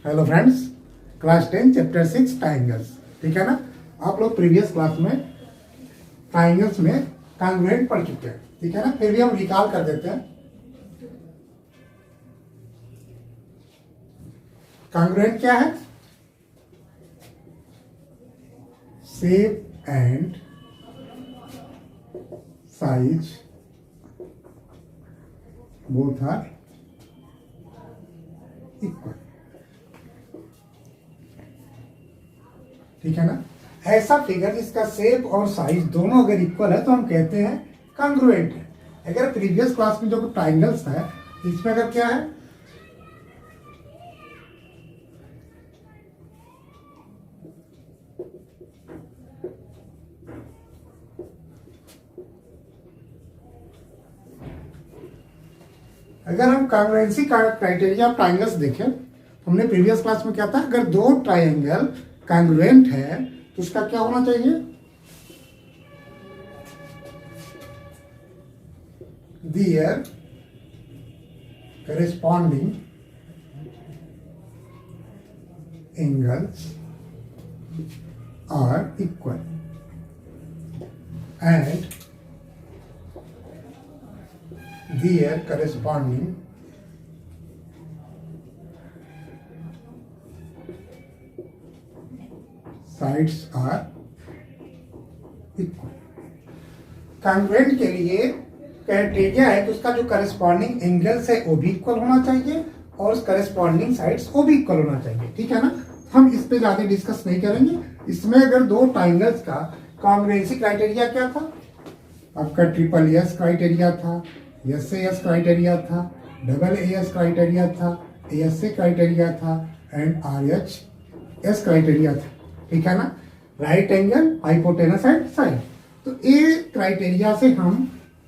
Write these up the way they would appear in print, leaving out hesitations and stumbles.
Hello friends, class 10 chapter 6 triangles. ठीक है ना। आप लोग प्रीवियस क्लास में ट्राइंगल्स में कॉन्ग्रुएंट पढ़ चुके हैं। ठीक है ना। फिर भी हम रिकॉल कर देते हैं। कॉन्ग्रुएंट क्या है? Shape and size both are equal. ठीक है ना। ऐसा फिगर जिसका शेप और साइज दोनों अगर इक्वल है तो हम कहते हैं कॉन्ग्रुएंट है। अगर प्रीवियस क्लास में जो ट्राइंगल्स है इसमें अगर क्या है, अगर हम कॉन्ग्रुएंसी का क्राइटेरिया ट्राइंगल्स देखें, हमने प्रीवियस क्लास में क्या था, अगर दो ट्राइंगल कॉन्ग्रुएंट है तो उसका क्या होना चाहिए, there corresponding angles are equal and their corresponding sides are equal। Congruent के लिए क्राइटेरिया है कि उसका जो करस्पॉन्डिंग एंगल्स है वो भी इक्वल होना चाहिए और करस्पॉन्डिंग साइड्स वो भी इक्वल होना चाहिए। ठीक है ना। हम इस पे ज्यादा डिस्कस नहीं करेंगे। इसमें अगर दो ट्राइंगल्स का कॉन्ग्रुएंसी क्राइटेरिया क्या था, आपका ट्रिपल एस क्राइटेरिया था, एस एस क्राइटेरिया था, डबल एस क्राइटेरिया था, एस ए क्राइटेरिया था and R H S criteria था। ठीक है ना। Right angle, hypotenuse and side. तो ये क्राइटेरिया से हम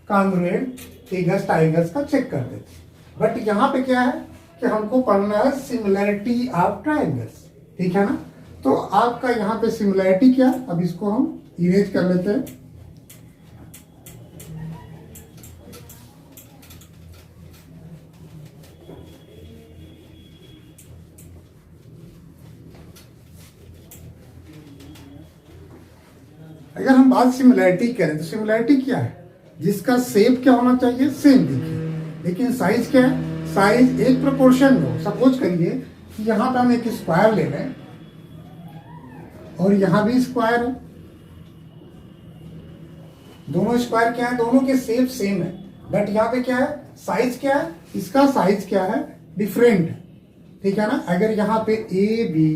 कॉन्ग्रुएंट फिगर्स ट्राइंगल्स का चेक करते थे। बट यहाँ पे क्या है कि हमको पढ़ना है सिमिलरिटी ऑफ ट्राइंगल्स। ठीक है ना। तो आपका यहाँ पे सिमिलरिटी क्या, अब इसको हम इरेज कर लेते हैं। अगर हम बात सिमिलरिटी करें तो सिमिलरिटी क्या है, जिसका शेप क्या होना चाहिए, सेम दिखे, लेकिन साइज क्या है, साइज एक प्रोपोर्शन में हो। सपोज करिए कि यहाँ पे हम एक स्क्वायर ले रहे हैं और यहाँ भी स्क्वायर है, दोनों स्क्वायर क्या है, दोनों के शेप सेम है, बट यहाँ पे क्या है, साइज क्या है, इसका साइज क्या है, डिफरेंट है। ठीक है ना। अगर यहाँ पे ए बी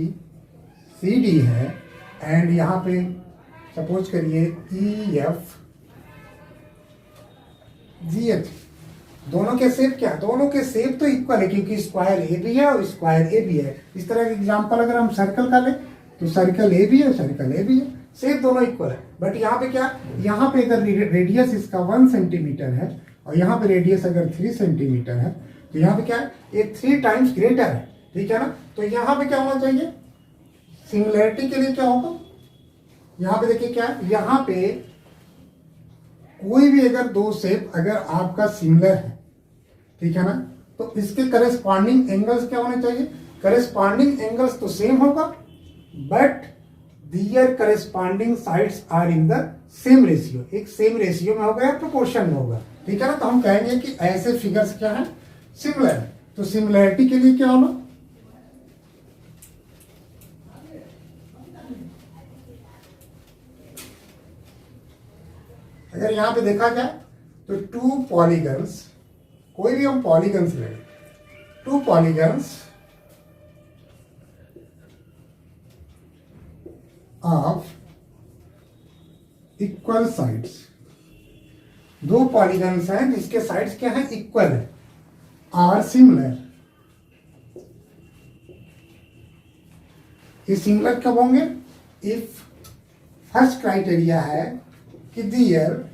सी डी है एंड यहाँ पे सपोज करिए ई एफ जी एच, दोनों के शेप क्या है, दोनों के शेप तो इक्वल है क्योंकि स्क्वायर ए भी है और स्क्वायर ए भी है। इस तरह का एग्जांपल अगर हम सर्कल का लें तो सर्कल ए भी है, सर्कल ए भी है, शेप दोनों इक्वल है। बट यहाँ पे क्या, यहाँ पे अगर रेडियस इसका 1 सेंटीमीटर है और यहाँ पे रेडियस अगर 3 सेंटीमीटर है तो यहाँ पे क्या है, ये 3 टाइम्स ग्रेटर है। ठीक है ना। तो यहाँ पे क्या होना चाहिए, सिमिलरिटी के लिए क्या होगा, यहाँ पे देखिए क्या है, यहाँ पे कोई भी अगर दो शेप अगर आपका सिमिलर है, ठीक है ना, तो इसके करस्पॉन्डिंग एंगल्स क्या होने चाहिए, करस्पॉन्डिंग एंगल्स तो सेम होगा but their corresponding sides are in the same ratio, एक सेम रेशियो में होगा या प्रोपोर्शन में होगा। ठीक है ना। तो हम कहेंगे कि ऐसे फिगर्स क्या है, सिमिलर है। तो सिमिलरिटी के लिए क्या होगा, अगर यहां पे देखा जाए तो टू पॉलीगन्स, कोई भी हम पॉलीगन्स ले, to polygons of equal sides, दो पॉलीगन्स हैं जिसके साइड्स क्या है, इक्वल है, आर सिमिलर। ये सिमिलर कब होंगे, इफ फर्स्ट क्राइटेरिया है कि दियर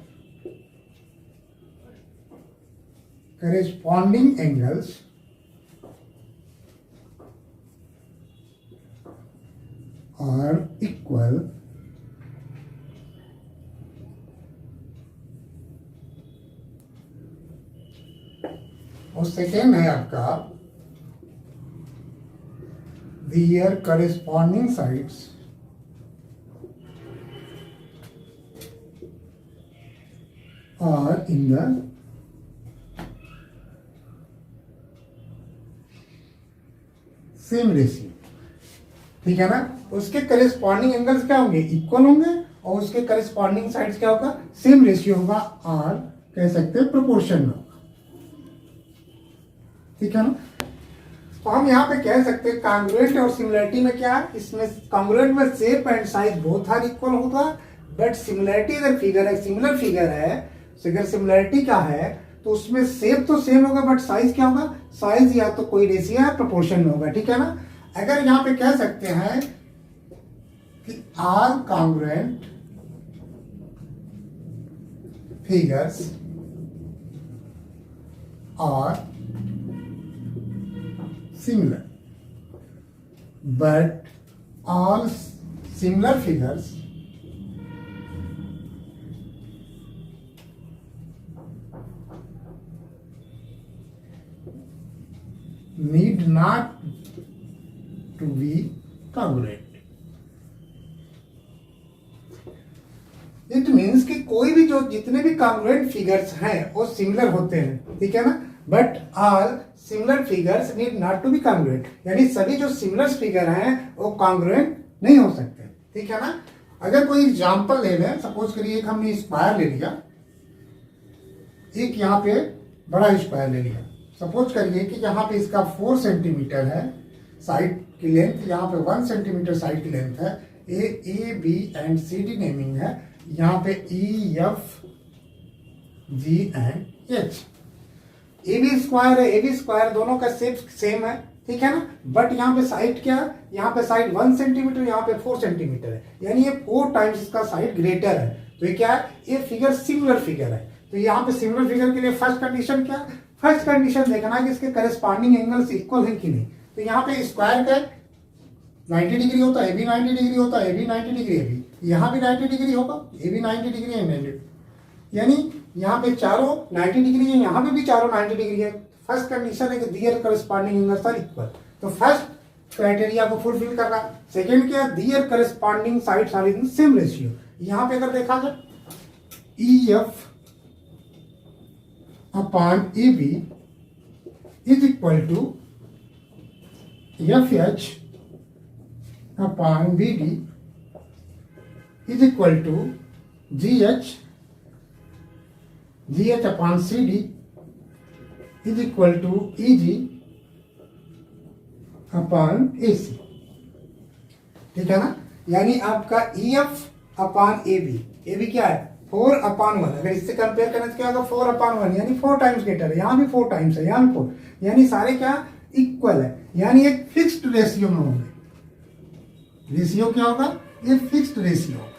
corresponding angles are equal और सेकेंड है आपका their corresponding sides are in the same ratio. ठीक है ना, उसके करेस्पॉन्डिंग एंगल्स क्या होंगे, इक्वल होंगे, और उसके करेस्पॉन्डिंग साइड्स क्या होगा, सेम रेशियो होगा, और कह सकते हैं प्रोपोर्शन में होगा। ठीक है ना, तो हम यहाँ पे कह सकते हैं कॉन्ग्रुएंट और सिमिलरिटी में क्या है, इसमें कॉन्ग्रुएंट में shape and size both are equal होगा, बट सिमिलरिटी अगर फिगर है, सिमिलर फिगर है, अगर सिमिलरिटी का है तो उसमें शेप तो सेम होगा, बट साइज क्या होगा, साइज या तो कोई रेशियो या प्रोपोर्शन में होगा। ठीक है ना, अगर यहाँ पे कह सकते हैं कि all congruent figures are similar, but all similar figures need not to be congruent. It means कि कोई भी जो जितने भी congruent figures हैं वो similar होते हैं। ठीक है ना, but all similar figures need not to be congruent, यानी सभी जो सिमिलर फिगर हैं वो कॉन्ग्रुएंट नहीं हो सकते। ठीक है ना, अगर कोई एग्जांपल ले लें, सपोज करिए एक हमने स्क्वायर ले लिया, एक यहाँ पे बड़ा स्क्वायर ले लिया, सपोज करिए कि यहाँ पे इसका 4 सेंटीमीटर है साइड की लेंथ, यहाँ पे 1 सेंटीमीटर साइड की लेंथ है, A B and C D naming है, यहाँ पे E F G and H. A B square है, ए बी स्क्वायर दोनों का शेप सेम है। ठीक है ना, बट यहाँ पे साइड क्या है, यहाँ पे साइड 1 सेंटीमीटर, यहाँ पे 4 सेंटीमीटर है, यानी ये 4 टाइम्स इसका साइड ग्रेटर है। तो ये क्या है, ये फिगर सिमिलर फिगर है। तो यहाँ पे सिमिलर फिगर के लिए फर्स्ट कंडीशन क्या है, फर्स्ट कंडीशन देखना है कि इसके करस्पॉन्डिंग एंगल्स इक्वल है कि नहीं। तो यहाँ पे स्क्वायर का 90 डिग्री होता है, ए बी 90 डिग्री होता है, A B 90 degree, A B यहाँ भी 90 डिग्री होगा, ए बी 90 डिग्री है, 90, यानी यहाँ पे चारों 90 डिग्री है, यहाँ पे भी चारों 90 डिग्री है। फर्स्ट कंडीशन है कि their corresponding angles are equal, तो फर्स्ट क्राइटेरिया को फुलफिल कर रहा है। सेकंड क्या, their corresponding sides are in same ratio. यहाँ पे अगर देखा जाए E F upon A B is equal to F H upon B D is equal to G H upon C D is equal to E G upon A C. ठीक है ना, यानी आपका E F upon A B क्या है, 4/1। अगर इससे compare करें तो क्या होगा, 4/1, यानी 4 टाइम्स ग्रेटर है, यहाँ भी 4 टाइम्स है, यहाँ भी 4, यानी सारे क्या इक्वल है, यानी एक फिक्स्ड रेशियो में होंगे। रेशियो क्या होगा, ये फिक्स्ड रेशियो होगा,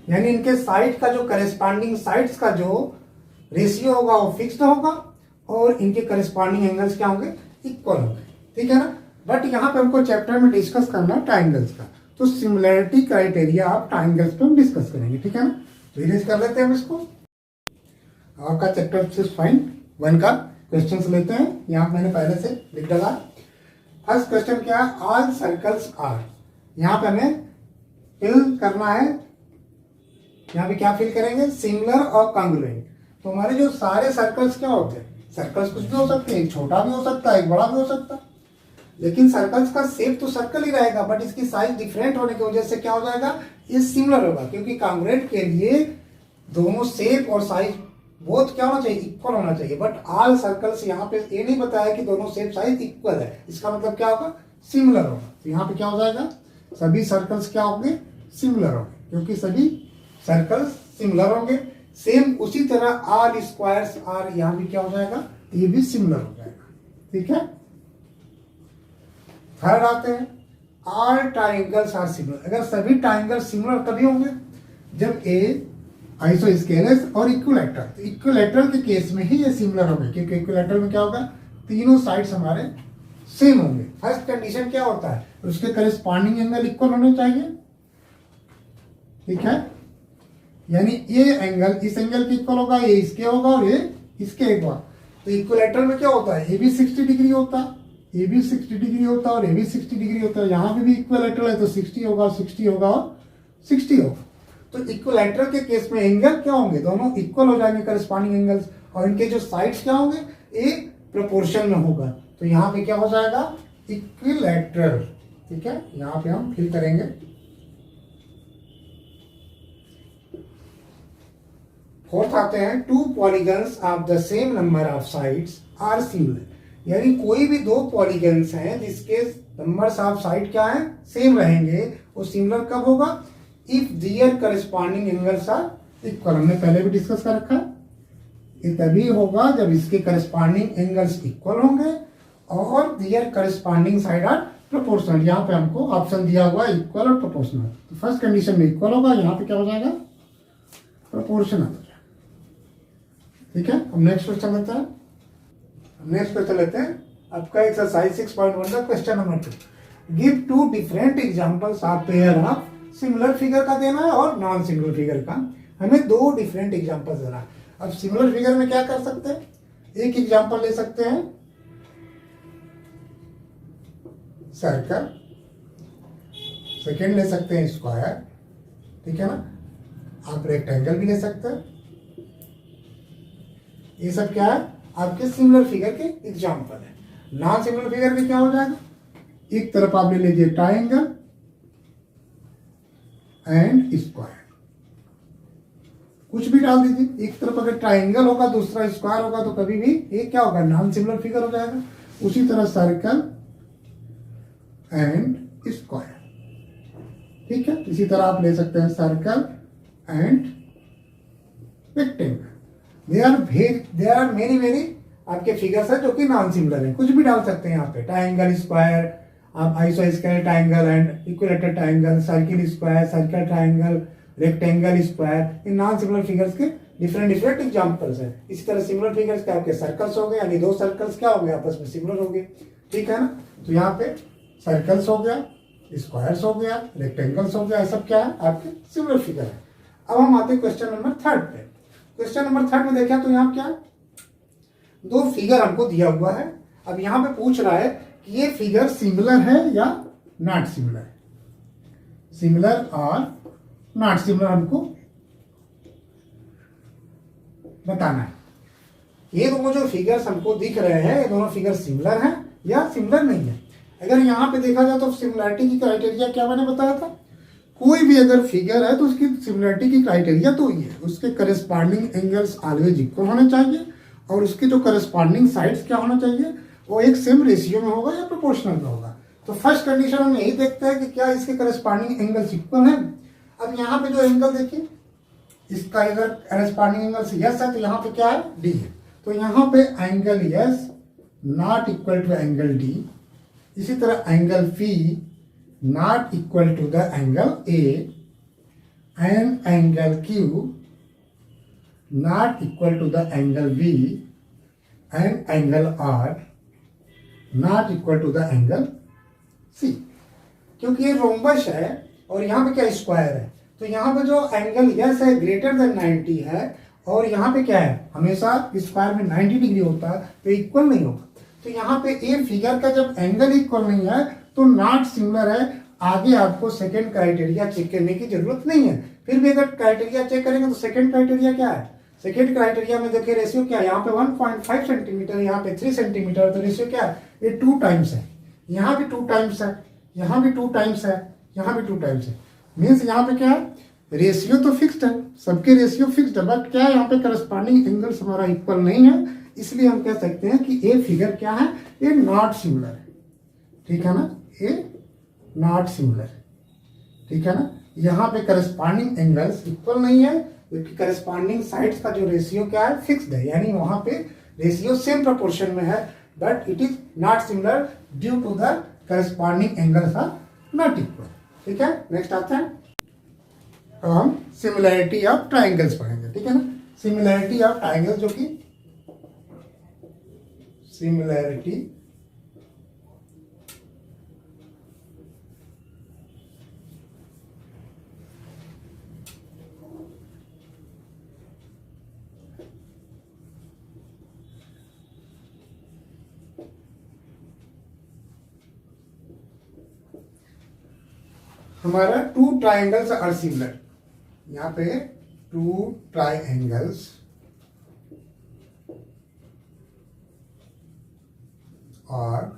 यानी इनके साइड का जो करेस्पॉन्डिंग साइड्स का जो रेशियो होगा वो फिक्स्ड होगा, और इनके करेस्पॉन्डिंग एंगल्स क्या होंगे, इक्वल होंगे। ठीक है ना, बट यहाँ पे हमको चैप्टर में डिस्कस करना ट्राइंगल्स का, तो सिमिलरिटी क्राइटेरिया आप ट्राइंगल्स पे हम डिस्कस करेंगे। ठीक है ना, तो इरेज कर लेते हैं हम इसको। आपका चैप्टर 6.1 का क्वेश्चन लेते हैं, यहाँ मैंने पहले से लिख डाला। फर्स्ट क्वेश्चन क्या है, ऑल सर्कल्स आर, यहाँ पे हमें फिल करना है, यहाँ पे क्या फिल करेंगे, सिमिलर और कॉन्ग्रुएंट। तो हमारे जो सारे सर्कल्स क्या होते हैं, सर्कल्स कुछ भी हो सकते हैं, एक छोटा भी हो सकता है, एक बड़ा भी हो सकता है, लेकिन सर्कल्स का शेप तो सर्कल ही रहेगा, बट इसकी साइज डिफरेंट होने की वजह से क्या हो जाएगा, ये सिमिलर होगा, क्योंकि कॉन्ग्रुएंट के लिए दोनों शेप और साइज बोथ क्या होना चाहिए, इक्वल होना चाहिए। बट ऑल सर्कल्स, यहाँ पे ये नहीं बताया कि दोनों शेप साइज इक्वल है, इसका मतलब क्या होगा, सिमिलर होगा। तो यहाँ पे क्या हो जाएगा, सभी सर्कल्स क्या होंगे, सिमिलर होंगे, क्योंकि सभी सर्कल्स सिमिलर होंगे। सेम उसी तरह ऑल स्क्वायर्स आर, यहाँ भी क्या हो जाएगा, ये भी सिमिलर हो जाएगा। ठीक है, थर्ड आते हैं, ऑल ट्राइंगल्स आर सिमिलर। अगर सभी ट्राइंगल सिमिलर तभी होंगे जब ए आइसोस्केलेस और इक्विलैटरल, तो इक्विलैटरल के केस में ही ये सिमिलर होंगे, क्योंकि इक्विलैटरल में क्या होगा, तीनों साइड्स हमारे सेम होंगे। फर्स्ट कंडीशन क्या होता है, उसके करेस्पॉन्डिंग एंगल इक्वल होने चाहिए। ठीक है, यानी ये एंगल इस एंगल के इक्वल होगा, ये इसके होगा और ये इसके होगा। तो इक्विलैटरल में क्या होता है, ये भी 60 डिग्री होता है, ए भी 60 डिग्री होता है और ए भी 60 डिग्री होता है, यहाँ पे भी इक्विलैटरल है तो 60 होगा, 60 होगा और 60 होगा। तो इक्विलैटरल के केस में एंगल क्या होंगे, दोनों इक्वल हो जाएंगे करस्पॉन्डिंग एंगल्स, और इनके जो साइड्स क्या होंगे, ए प्रोपोर्शन में होगा। तो यहाँ पे क्या हो जाएगा, इक्विलैटरल। ठीक है, यहाँ पे हम फिल करेंगे। फोर्थ आते हैं, two polygons of the same number of sides are similar. यानी कोई भी दो पॉलीगन्स हैं जिसके नंबर्स ऑफ साइड क्या है, सेम रहेंगे, वो सिमिलर कब होगा, if their corresponding angles are equal. हमने पहले भी डिस्कस कर रखा है, ये तभी होगा जब इसके करस्पॉन्डिंग एंगल्स इक्वल होंगे और दियर करस्पॉन्डिंग साइड आर प्रोपोर्शनल। यहाँ पे हमको ऑप्शन दिया हुआ है इक्वल और प्रोपोर्शनल। तो फर्स्ट कंडीशन में इक्वल होगा, यहाँ पे क्या हो जाएगा, प्रोपोर्शनल हो जाएगा। ठीक है, हम नेक्स्ट क्वेश्चन लेते हैं। नेक्स्ट क्वेश्चन लेते हैं आपका एक्सरसाइज 6.1 का question number 2। Give two different examples of pair of similar figure का देना है और नॉन सिमिलर फिगर का। हमें दो डिफरेंट एग्जांपल्स देना है। अब सिमिलर फिगर में क्या कर सकते हैं, एक एग्जांपल ले सकते हैं सर्कल, सेकेंड ले सकते हैं स्क्वायर। ठीक है ना, आप रेक्टेंगल भी ले सकते हैं। ये सब क्या है, आपके सिमिलर फिगर के एग्जांपल है। नॉन सिमिलर फिगर में क्या हो जाएगा, एक तरफ आप ले लीजिए ट्राइंगल एंड स्क्वायर, कुछ भी डाल दीजिए। एक तरफ अगर ट्राइंगल होगा दूसरा स्क्वायर होगा तो कभी भी ये क्या होगा, नॉन सिमिलर फिगर हो जाएगा। उसी तरह सर्कल एंड स्क्वायर। ठीक है, इसी तरह आप ले सकते हैं circle and rectangle. There are many आपके फिगर्स है जो कि नॉन सिमिलर है, कुछ भी डाल सकते हैं यहाँ पे, ट्राइंगल स्क्वायर, आप आइसोस्केलेटल triangle and equilateral triangle, circle square, circle triangle, rectangle square. इन नॉन सिमिलर फिगर्स के डिफरेंट एग्जांपल्स हैं। इसी तरह सिमिलर फिगर्स के आपके सर्कल्स हो गए, यानी दो सर्कल्स क्या हो गए, आपस में सिमिलर हो गए। ठीक है ना, तो यहाँ पे सर्कल्स हो गया, स्क्वायर्स हो गया, रेक्टेंगल्स हो गया, सब क्या है, आपके सिमिलर फिगर है। अब हम आते हैं क्वेश्चन नंबर 3 पे। क्वेश्चन नंबर 3 में देखा तो यहाँ क्या, दो फिगर हमको दिया हुआ है। अब यहाँ पे पूछ रहा है कि ये फिगर सिमिलर है या नॉट सिमिलर है, सिमिलर और नॉट सिमिलर हमको बताना है। ये दोनों जो फिगर्स हमको दिख रहे हैं, ये दोनों फिगर सिमिलर हैं या सिमिलर नहीं है। अगर यहाँ पे देखा जाए तो सिमिलरिटी की क्राइटेरिया क्या मैंने बताया था, कोई भी अगर फिगर है तो उसकी सिमिलरिटी की क्राइटेरिया तो ये है, उसके करस्पॉन्डिंग एंगल्स ऑलवेज इक्वल होने चाहिए और उसके जो करस्पॉन्डिंग साइड्स क्या होना चाहिए, वो एक सेम रेशियो में होगा या प्रोपोर्शनल में होगा। तो फर्स्ट कंडीशन हम यही देखते हैं कि क्या इसके करस्पॉन्डिंग एंगल्स इक्वल हैं। अब यहाँ पे जो एंगल देखिए, इसका अगर करस्पॉन्डिंग एंगल्स यस है तो यहाँ पे क्या है, डी है। तो यहाँ पे angle S not equal to angle D. इसी तरह angle phi not equal to the angle A, and angle Q not equal to the angle B, and angle R not equal to the angle C। क्योंकि ये rhombus है और यहाँ पे क्या square है, तो यहाँ पे जो एंगल यस है ग्रेटर देन 90 है और यहाँ पे क्या है, हमेशा स्क्वायर में 90 डिग्री होता है तो इक्वल नहीं होगा। तो यहाँ पे ए फिगर का जब एंगल इक्वल नहीं है तो नॉट सिमिलर है। आगे आपको सेकंड क्राइटेरिया चेक करने की जरूरत नहीं है। फिर भी अगर क्राइटेरिया चेक करेंगे तो सेकंड क्राइटेरिया क्या है, सेकंड क्राइटेरिया में देखिए रेशियो क्या है, यहाँ पे 1.5 सेंटीमीटर, यहाँ पे 3 सेंटीमीटर, तो रेशियो क्या है, ये 2 टाइम्स है। यहाँ भी 2 टाइम्स है, यहाँ भी 2 टाइम्स है, यहाँ भी 2 टाइम्स है। मीन्स यहाँ पे क्या है, रेशियो तो फिक्स्ड है, सबके रेशियो फिक्स्ड है, बट क्या है यहाँ पे करस्पॉन्डिंग एंगल्स हमारा इक्वल नहीं है, इसलिए हम कह सकते हैं कि ए फिगर क्या है, ये नॉट सिमिलर है। ठीक है ना, ये नॉट सिमिलर, ठीक है ना। यहाँ पे करस्पॉन्डिंग एंगल्स इक्वल नहीं है क्योंकि करस्पॉन्डिंग साइड्स का जो रेशियो क्या है, फिक्स्ड है, यानी वहां पे रेशियो सेम प्रोपोर्शन में है, but it is not similar due to the corresponding angles are not equal. ठीक है, नेक्स्ट आता है, अब हम सिमिलैरिटी ऑफ ट्राइंगल्स पढ़ेंगे। ठीक है ना, सिमिलैरिटी ऑफ ट्राइंगल्स, जो कि सिमिलैरिटी हमारा टू ट्राइंगल्स आर सिमिलर, यहाँ पे टू ट्राइंगल्स आर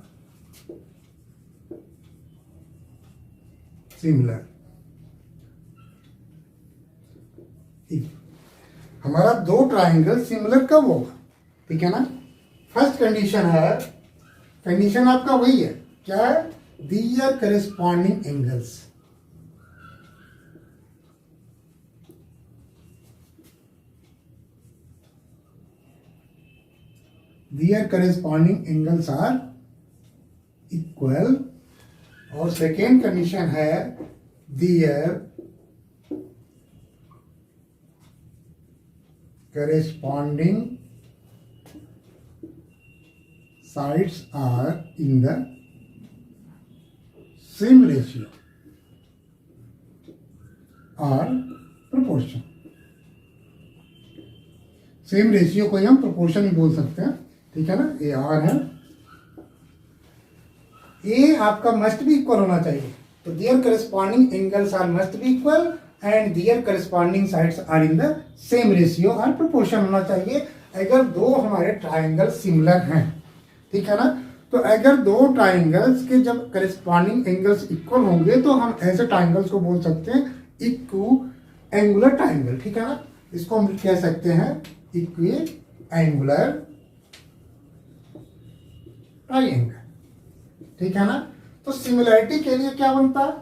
सिमिलर। हमारा दो ट्राइंगल सिमिलर कब होगा, ठीक है ना। फर्स्ट कंडीशन है, कंडीशन आपका वही है, क्या है, their corresponding angles. Their corresponding angles are equal. और सेकेंड कंडीशन है, their corresponding sides are in the same ratio or proportion। Same ratio को हम प्रोपोर्शन भी बोल सकते हैं, ठीक है ना। ए आर है, ए आपका मस्ट भी इक्वल होना चाहिए, तो their corresponding angles are must be equal and their corresponding sides are in the same ratio और प्रोपोर्शन होना चाहिए। अगर दो हमारे ट्राइंगल सिमिलर हैं, ठीक है ना, तो अगर दो ट्राइंगल्स के जब करस्पॉन्डिंग एंगल्स इक्वल होंगे तो हम ऐसे ट्राइंगल्स को बोल सकते हैं इक्वू एंगुलर ट्राइंगल, ठीक है ना। इसको हम कह सकते हैं इक्वी एंगुलर ट्राइंगल, ठीक है ना। तो सिमिलरिटी के लिए क्या बनता है,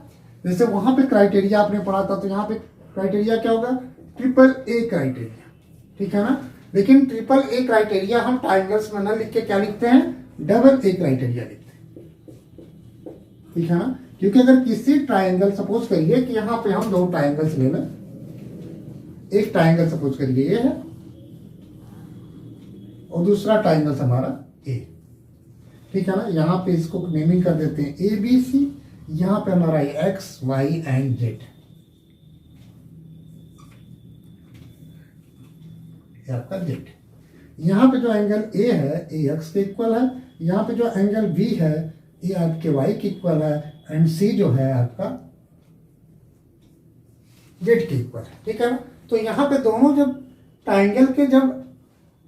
जैसे वहां पे क्राइटेरिया आपने पढ़ा था, तो यहाँ पे क्राइटेरिया क्या होगा, ट्रिपल ए क्राइटेरिया, ठीक है ना। लेकिन ट्रिपल ए क्राइटेरिया हम ट्राइंगल्स में न लिख के क्या लिखते हैं, डबल ए क्राइटेरिया लिखते हैं, ठीक है ना। क्योंकि अगर किसी ट्राइंगल, सपोज करिए कि यहाँ पे हम दो ट्राइंगल्स ले लें, एक ट्राइंगल सपोज करिए ये है और दूसरा ट्राइंगल हमारा ए, ठीक है ना। यहाँ पे इसको नेमिंग कर देते हैं ए बी सी, यहाँ पे हमारा एक्स वाई एंड जेड, आपका जेड। यहाँ पे जो एंगल ए है ए एक्स के इक्वल है, यहाँ पे जो एंगल बी है ये आपके वाई के इक्वल है, एंड सी जो है आपका जेड के इक्वल है, ठीक है ना। तो यहाँ पे दोनों जब ट्राइंगल के जब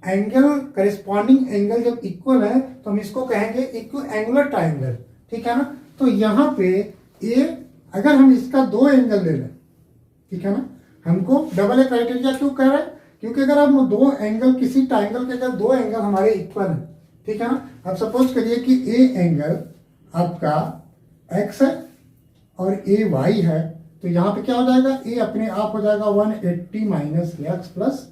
एंगल करेस्पॉन्डिंग एंगल जब इक्वल है तो हम इसको कहेंगे इक्व एंगुलर ट्राइंगल, ठीक है ना। तो यहाँ पे ए, अगर हम इसका दो एंगल ले लें, ठीक है ना, हमको डबल ए क्राइटेरिया क्यों कह रहे हैं, क्योंकि अगर हम दो एंगल, किसी ट्राइंगल के अगर दो एंगल हमारे इक्वल है, ठीक है ना। अब सपोज करिए कि ए एंगल आपका एक्स है और ए वाई है, तो यहाँ पे क्या हो जाएगा, ए अपने आप हो जाएगा 180 minus X plus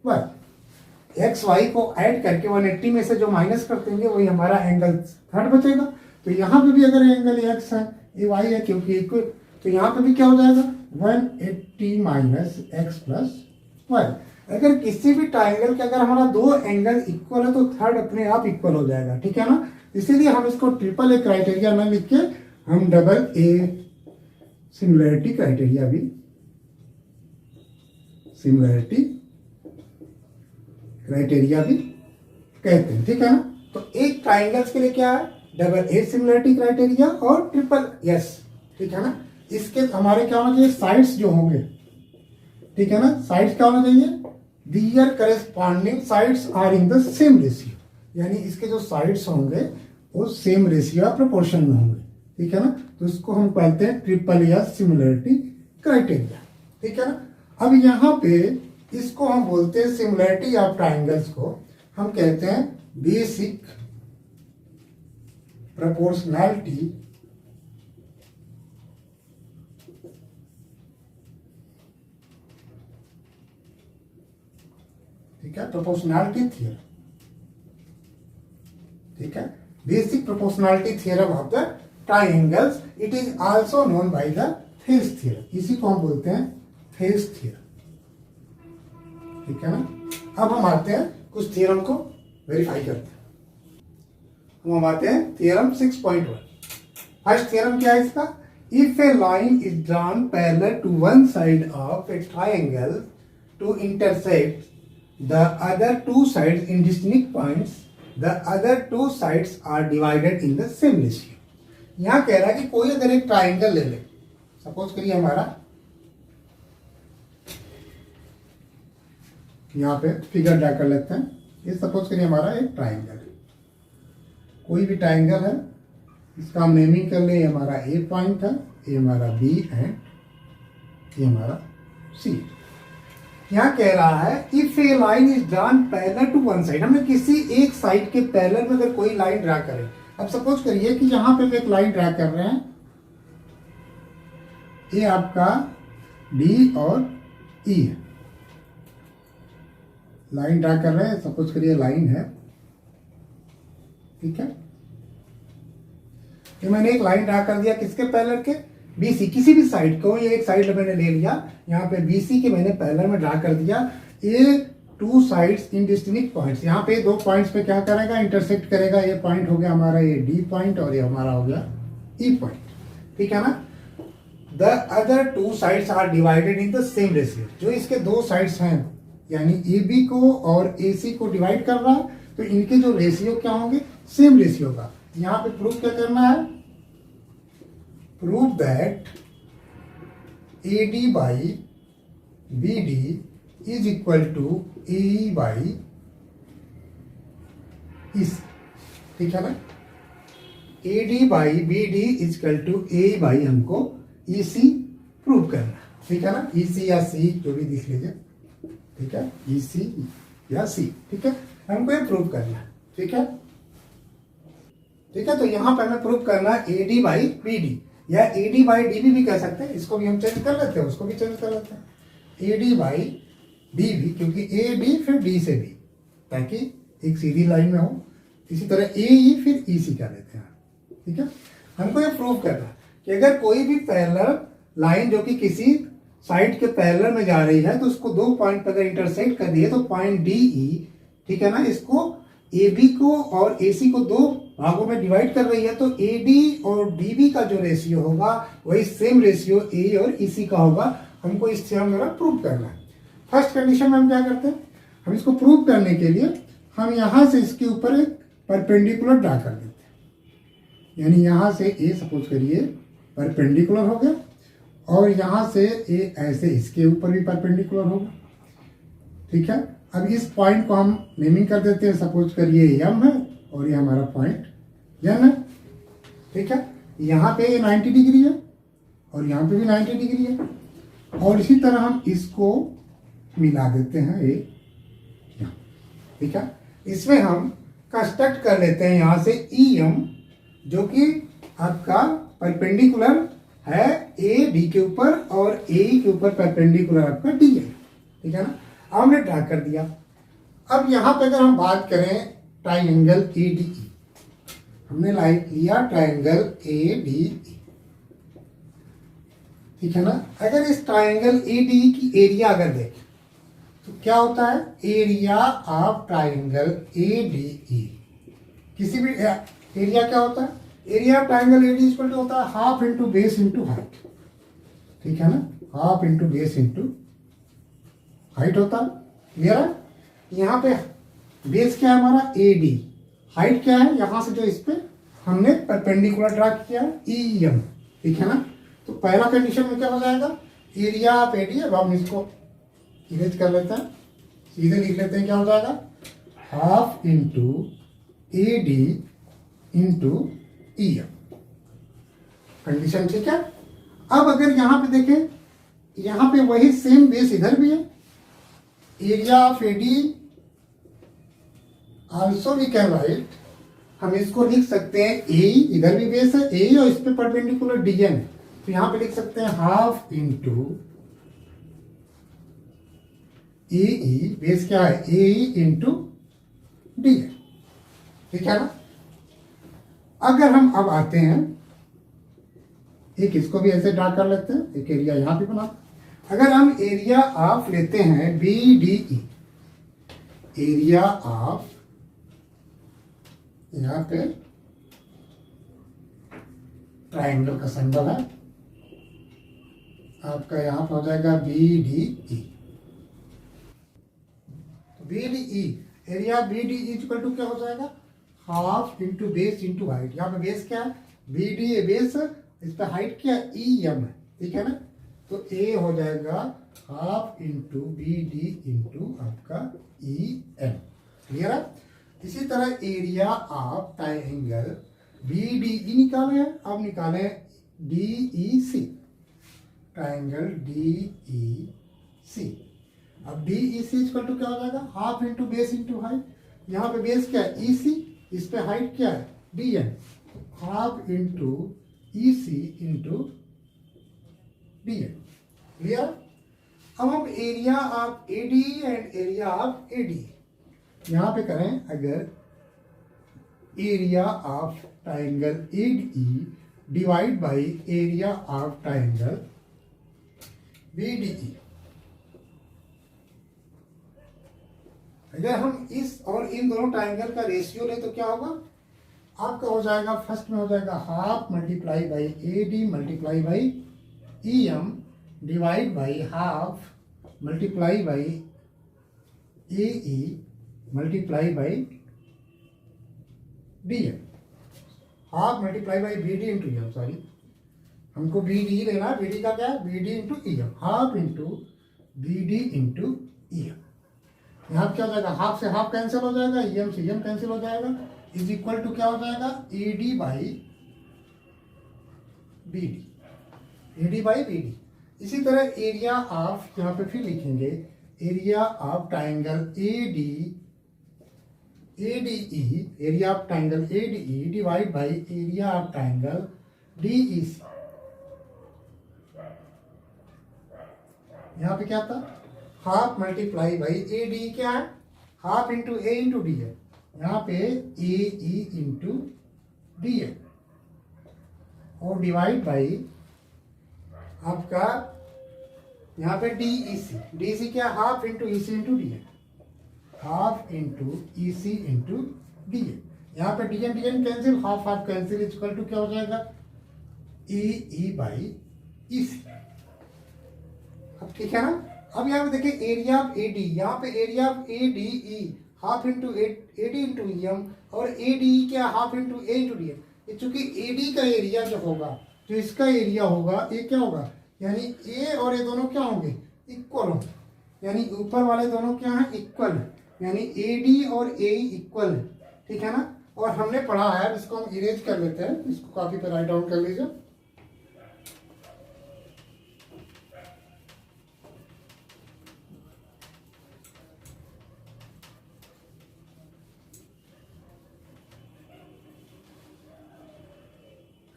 Y. X Y को ऐड करके 180 में से जो माइनस कर देंगे वही हमारा एंगल थर्ड बचेगा। तो यहाँ पे भी अगर एंगल एक्स है, ए वाई है क्योंकि इक्वल, तो यहाँ पे भी क्या हो जाएगा 180 माइनस एक्स प्लस वाई। अगर किसी भी ट्राइंगल के अगर हमारा दो एंगल इक्वल है तो थर्ड अपने आप इक्वल हो जाएगा, ठीक है ना। इसीलिए हम इसको ट्रिपल ए क्राइटेरिया ना लिख के हम डबल ए सिमिलरिटी क्राइटेरिया भी, सिमिलरिटी क्राइटेरिया भी कहते हैं, ठीक है ना। तो एक ट्राइंगल्स के लिए क्या है, डबल ए सिमिलरिटी क्राइटेरिया और ट्रिपल एस, ठीक है ना। इसके हमारे क्या होना चाहिए, साइड्स जो होंगे, ठीक है ना, साइड्स क्या होना चाहिए, their corresponding sides are in the same ratio, यानी इसके जो साइड्स होंगे वो सेम रेशियो प्रोपोर्शन में होंगे, ठीक है ना। तो इसको हम कहते हैं ट्रिपल या सिमिलरिटी क्राइटेरिया, ठीक है ना। अब यहाँ पे इसको हम बोलते हैं सिमिलरिटी ऑफ ट्राइंगल्स को हम कहते हैं बेसिक प्रोपोर्शनैलिटी ठीक है, प्रोपोर्शनैलिटी थ्योरम, ठीक है, basic proportionality theorem of the triangles. It is also known by the Thales theorem, इसी को हम बोलते हैं थेल्स थ्योरम, ठीक है ना। अब हम आते हैं कुछ थ्योरम को वेरीफाई करते हैं। हम आते हैं थ्योरम 6.1। फर्स्ट थ्योरम क्या है इसका, if a line is drawn parallel to one side of a triangle to intersect the other two sides in distinct points, the other two sides are divided in the same ratio। यहाँ कह रहा है कि कोई अगर एक triangle ले ले, सपोज करिए हमारा यहाँ पे फिगर ड्रा कर लेते हैं। ये सपोज करिए हमारा एक ट्राइंगल है, कोई भी ट्राइंगल है, इसका हम नेमिंग कर ले। ये हमारा ए पॉइंट है, ये हमारा बी एंड ये हमारा सी। यहाँ कह रहा है if a line is drawn parallel to one side, हमने किसी एक साइड के पैरेलल में अगर कोई लाइन ड्रा करें। अब सपोज करिए कि यहाँ पे हम एक लाइन ड्रा कर रहे हैं, ये आपका डी और ई है, लाइन ड्रा कर रहे हैं। सपोज करिए लाइन है, ठीक है। ये मैंने एक लाइन ड्रा कर दिया किसके पैरेलल के, बीसी, किसी भी साइड को। ये एक साइड मैंने ले लिया, यहाँ पे बीसी के मैंने पैरेलल में ड्रा कर दिया। ये two sides in distinct points, यहाँ पे दो पॉइंट्स पे क्या करेगा, इंटरसेक्ट करेगा। ये पॉइंट हो गया हमारा ये डी पॉइंट और ये हमारा हो गया ई पॉइंट, ठीक है ना। The other two sides are divided in the same ratio, जो इसके दो साइड्स हैं यानी ए बी को और ए सी को डिवाइड कर रहा है, तो इनके जो रेशियो क्या होंगे, सेम रेशियो का। यहाँ पे प्रूफ क्या करना है, prove that A D by B D is equal to A by इस, ठीक है ना। A D by B D is equal to A by हमको ई सी प्रूव करना, ठीक है ना। ई सी या सी जो भी देख लीजिए, ठीक है, ई सी या सी, ठीक है, हमको ये प्रूव करना है, ठीक है। ठीक है, तो यहां पर हमें प्रूव करना A D by B D या ए डी बाई डी भी कह सकते हैं, इसको भी हम चेंज कर लेते हैं, उसको भी चेंज कर लेते हैं, ए डी बाई डी भी, क्योंकि ए डी फिर डी से भी, ताकि एक सीधी लाइन में हो। इसी तरह ए ई फिर ई सी कर लेते हैं, ठीक है। हमको ये प्रूव करना है कि अगर कोई भी पैरेलल लाइन जो कि किसी साइड के पैरेलल में जा रही है, तो उसको दो पॉइंट पर अगर इंटरसेक्ट कर दिए तो पॉइंट डी ई, ठीक है ना, इसको ए बी को और ए सी को दो भागों में डिवाइड कर रही है, तो ए डी और डी बी का जो रेशियो होगा वही सेम रेशियो ए और ई सी का होगा। हमको इस थ्योरम द्वारा प्रूव करना है। फर्स्ट कंडीशन में हम क्या करते हैं, हम इसको प्रूव करने के लिए हम यहां से इसके ऊपर एक परपेंडिकुलर ड्रा कर देते हैं। यानी यहां से ए सपोज करिए परपेंडिकुलर हो गया, और यहां से ए ऐसे इसके ऊपर भी परपेंडिकुलर होगा, ठीक है। अब इस पॉइंट को हम नेमिंग कर देते हैं, सपोज करिए एम है और ये हमारा पॉइंट एन है, ठीक है। यहाँ पे ये 90 डिग्री है और यहाँ पे भी 90 डिग्री है, और इसी तरह हम इसको मिला देते हैं ये, ठीक है। इसमें हम कंस्ट्रक्ट कर लेते हैं यहाँ से ई एम, जो कि आपका परपेंडिकुलर है ए डी के ऊपर और ए के ऊपर परपेंडिकुलर आपका डी है, ठीक है ना। हमने ड्रा कर दिया। अब यहाँ पे अगर हम बात करें ट्राइंगल ए डी ई, हमने लाइक लिया ट्राइंगल ए डी ई, ठीक है ना। अगर इस ट्राइंगल ए डी ई की एरिया अगर देखें तो क्या होता है, area of triangle A D E, किसी भी एरिया क्या होता है, area of triangle A D equal to होता है half into base into height, ठीक है ना, half into base into height होता है। क्लियर है। यहाँ पे बेस क्या है हमारा ए डी, हाइट क्या है, यहां से जो इस पे हमने परपेंडिकुलर ड्रा किया है ई एम, ठीक है ना। तो पहला कंडीशन में क्या हो जाएगा, एरिया ऑफ ए डी। अब हम इसको इरेज कर लेते हैं, सीधे लिख लेते हैं, क्या हो जाएगा, half into A D into E M, condition ठीक है। अब अगर यहां पे देखें, यहां पे वही सेम बेस इधर भी है, area of A D also we can write, हम इसको लिख सकते हैं ए, इधर भी बेस है ए और इस पे परपेंडिकुलर डी एन, तो यहां पे लिख सकते हैं हाफ इंटू ए ई, बेस क्या है ए ई इंटू डी एन, ठीक है ना। अगर हम अब आते हैं, एक इसको भी ऐसे ड्रा कर लेते हैं, एक एरिया यहां पे बना। अगर हम एरिया ऑफ लेते हैं B D E, area of यहां पे ट्राइंगल का सिंबल है आपका, यहां पर हो जाएगा B D E. B D E, area B D E equal to क्या हो जाएगा, half into base into height. यहाँ पे बेस क्या है, बी डी ए बेस, इस पे हाइट क्या है ई एम है, ठीक है ना। तो ए हो जाएगा half into B D into आपका ई एम। क्लियर है। इसी तरह area of triangle B D E निकाले हैं, अब निकाले D E C, triangle D E C. अब D E C equal to क्या हो जाएगा, half into base into height. यहाँ पे बेस क्या है ई सी, इस पे हाइट क्या है D N, half into E C into D N. Clear. अब हम area of A D and area of A D यहाँ पे करें। अगर area of triangle A D divide by area of triangle B D E, अगर हम इस और इन दोनों ट्राइंगल का रेशियो ले तो क्या होगा, आपका हो जाएगा फर्स्ट में हो जाएगा half multiply by A D multiply by E M divide by half multiply by A E multiply by D M, half multiply by B D into M, sorry हमको बी डी लेना है, B D का क्या है B D into E M, half into B D into E M. यहाँ क्या हो जाएगा, हाफ से हाफ कैंसिल हो जाएगा, ई एम से ई एम कैंसिल हो जाएगा, इज इक्वल टू क्या हो जाएगा A D by B D, A D by B D. इसी तरह एरिया ऑफ यहाँ पे फिर लिखेंगे area of triangle A D E, area of triangle A D E divide by area of triangle D E C. यहाँ पे क्या था half multiply by A D क्या है half into A into D है, यहाँ पे ए ई इंटू डी है, और डिवाइड बाई आपका यहाँ पे डी ई सी, डी सी क्या half into E C into D है, half into E C into D है। यहाँ पे D N cancel, half half cancel, equal to क्या हो जाएगा ई बाई ई सी। अब ठीक है ना। अब यहाँ पे देखिए एरिया ऑफ ए डी, यहाँ पे area of A D E half into A D into E M, और ए डी ई क्या half into A into D M. चूंकि ए डी का एरिया जो होगा, जो इसका एरिया होगा ये क्या होगा, यानी ए और ये दोनों क्या होंगे इक्वल होंगे, यानी ऊपर वाले दोनों क्या हैं इक्वल, यानी ए डी और ए इक्वल है। ठीक है ना। और हमने पढ़ा है, इसको हम इरेज कर लेते हैं, इसको कॉपी पे राइट डाउन कर लीजिए।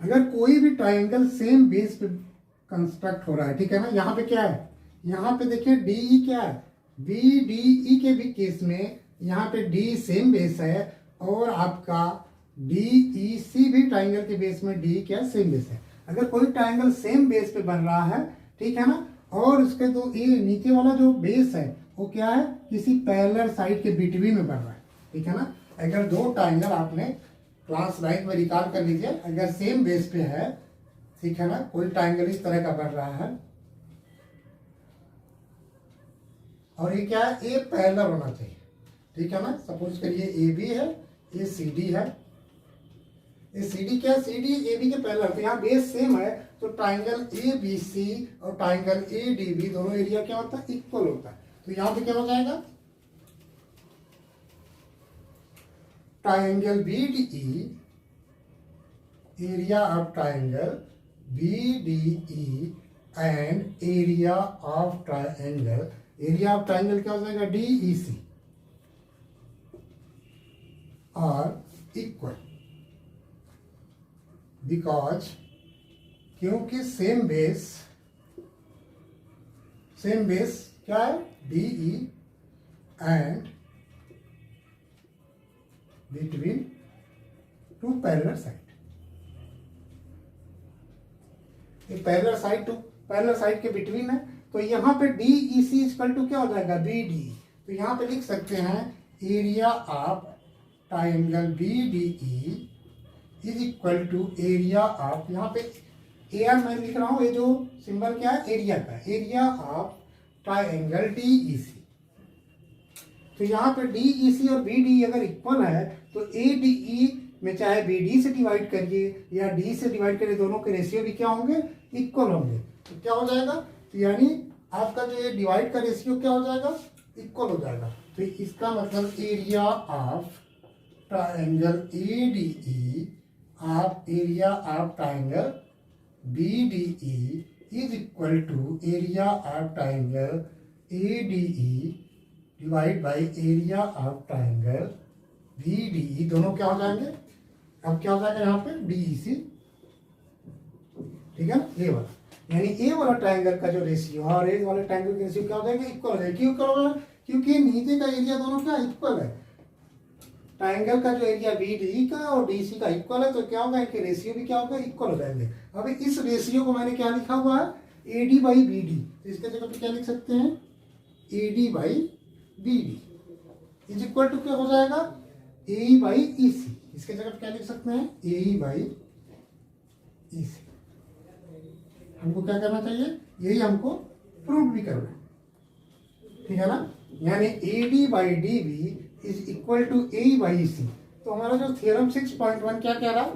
अगर कोई भी ट्राइंगल सेम बेस पे कंस्ट्रक्ट हो रहा है, ठीक है ना, यहाँ पे क्या है, यहाँ पे देखिए डी ई क्या है, बी डी ई के भी केस में यहाँ पे डी सेम बेस है, और आपका डी ई सी भी ट्राइंगल के बेस में डी क्या है सेम बेस है। अगर कोई ट्राइंगल सेम बेस पे बन रहा है, ठीक है ना, और उसके तो ये नीचे वाला जो बेस है वो क्या है किसी पैरेलल साइड के बिटवीन में बन रहा है। ठीक है ना। अगर दो ट्राइंगल आपने क्लास 9 में रिकॉल कर लीजिए, अगर सेम बेस पे है, ठीक है ना, कोई ट्राइंगल इस तरह का बन रहा है, और ये क्या है ए पैरेलल होना चाहिए। ठीक है ना। सपोज करिए ए बी है, ये सी डी है, ये सी डी क्या सी डी ए बी के पैरेलल, तो यहाँ बेस सेम है, तो ट्राइंगल ए बी सी और ट्राइंगल ए डी बी दोनों एरिया क्या होता है इक्वल होता है। तो यहाँ पे क्या हो जाएगा triangle B D E, area of triangle B D E and area of triangle, area of triangle क्या हो जाएगा D E C are equal, because क्योंकि सेम बेस क्या है D E and between two parallel side, ये parallel side के between है, तो यहाँ पे D E C equal to क्या हो जाएगा बी डी। तो यहाँ पे लिख सकते हैं area of triangle B D E is equal to area of, यहाँ पे ए आर मैं लिख रहा हूँ, ये जो सिंबल क्या है एरिया का, area of triangle D E C. तो यहाँ पे डी ई सी और बी डी अगर इक्वल है, तो ए डी ई में चाहे बी डी से डिवाइड करिए या डी से डिवाइड करिए, दोनों के रेशियो भी क्या होंगे इक्वल होंगे। तो क्या हो जाएगा, तो यानी आपका जो ये डिवाइड का रेशियो क्या हो जाएगा, इक्वल हो जाएगा। तो इसका मतलब area of triangle ADE of area of triangle BDE is equal to area of triangle ADE divide by area of triangle BDE। दोनों क्या हो जाएंगे, अब क्या हो जाएगा यहाँ पे DEC, ठीक है ना, ये वाला, यानी ए वाला ट्रायंगल का जो रेशियो है और ए वाले ट्रायंगल का रेशियो क्या हो जाएगा, इक्वल हो जाएगा। क्यों इक्वल हो जाएगा, क्योंकि नीचे का एरिया दोनों क्या इक्वल है, ट्रायंगल का जो एरिया BDE का और DC का इक्वल है, तो क्या होगा, इनके रेशियो भी क्या होगा, इक्वल हो जाएंगे। अब इस रेशियो को मैंने क्या लिखा हुआ है, AD बाई BD, तो इसके जगह पे क्या लिख सकते हैं, AD by BD is equal to क्या हो जाएगा, AE बाई EC। इसके जगह पे क्या लिख सकते हैं, AE बाई EC। हमको क्या करना चाहिए, यही हमको प्रूव भी करना है, ठीक है ना, यानी AD by DB is equal to AE by EC। तो हमारा जो थ्योरम 6.1 क्या कह रहा है,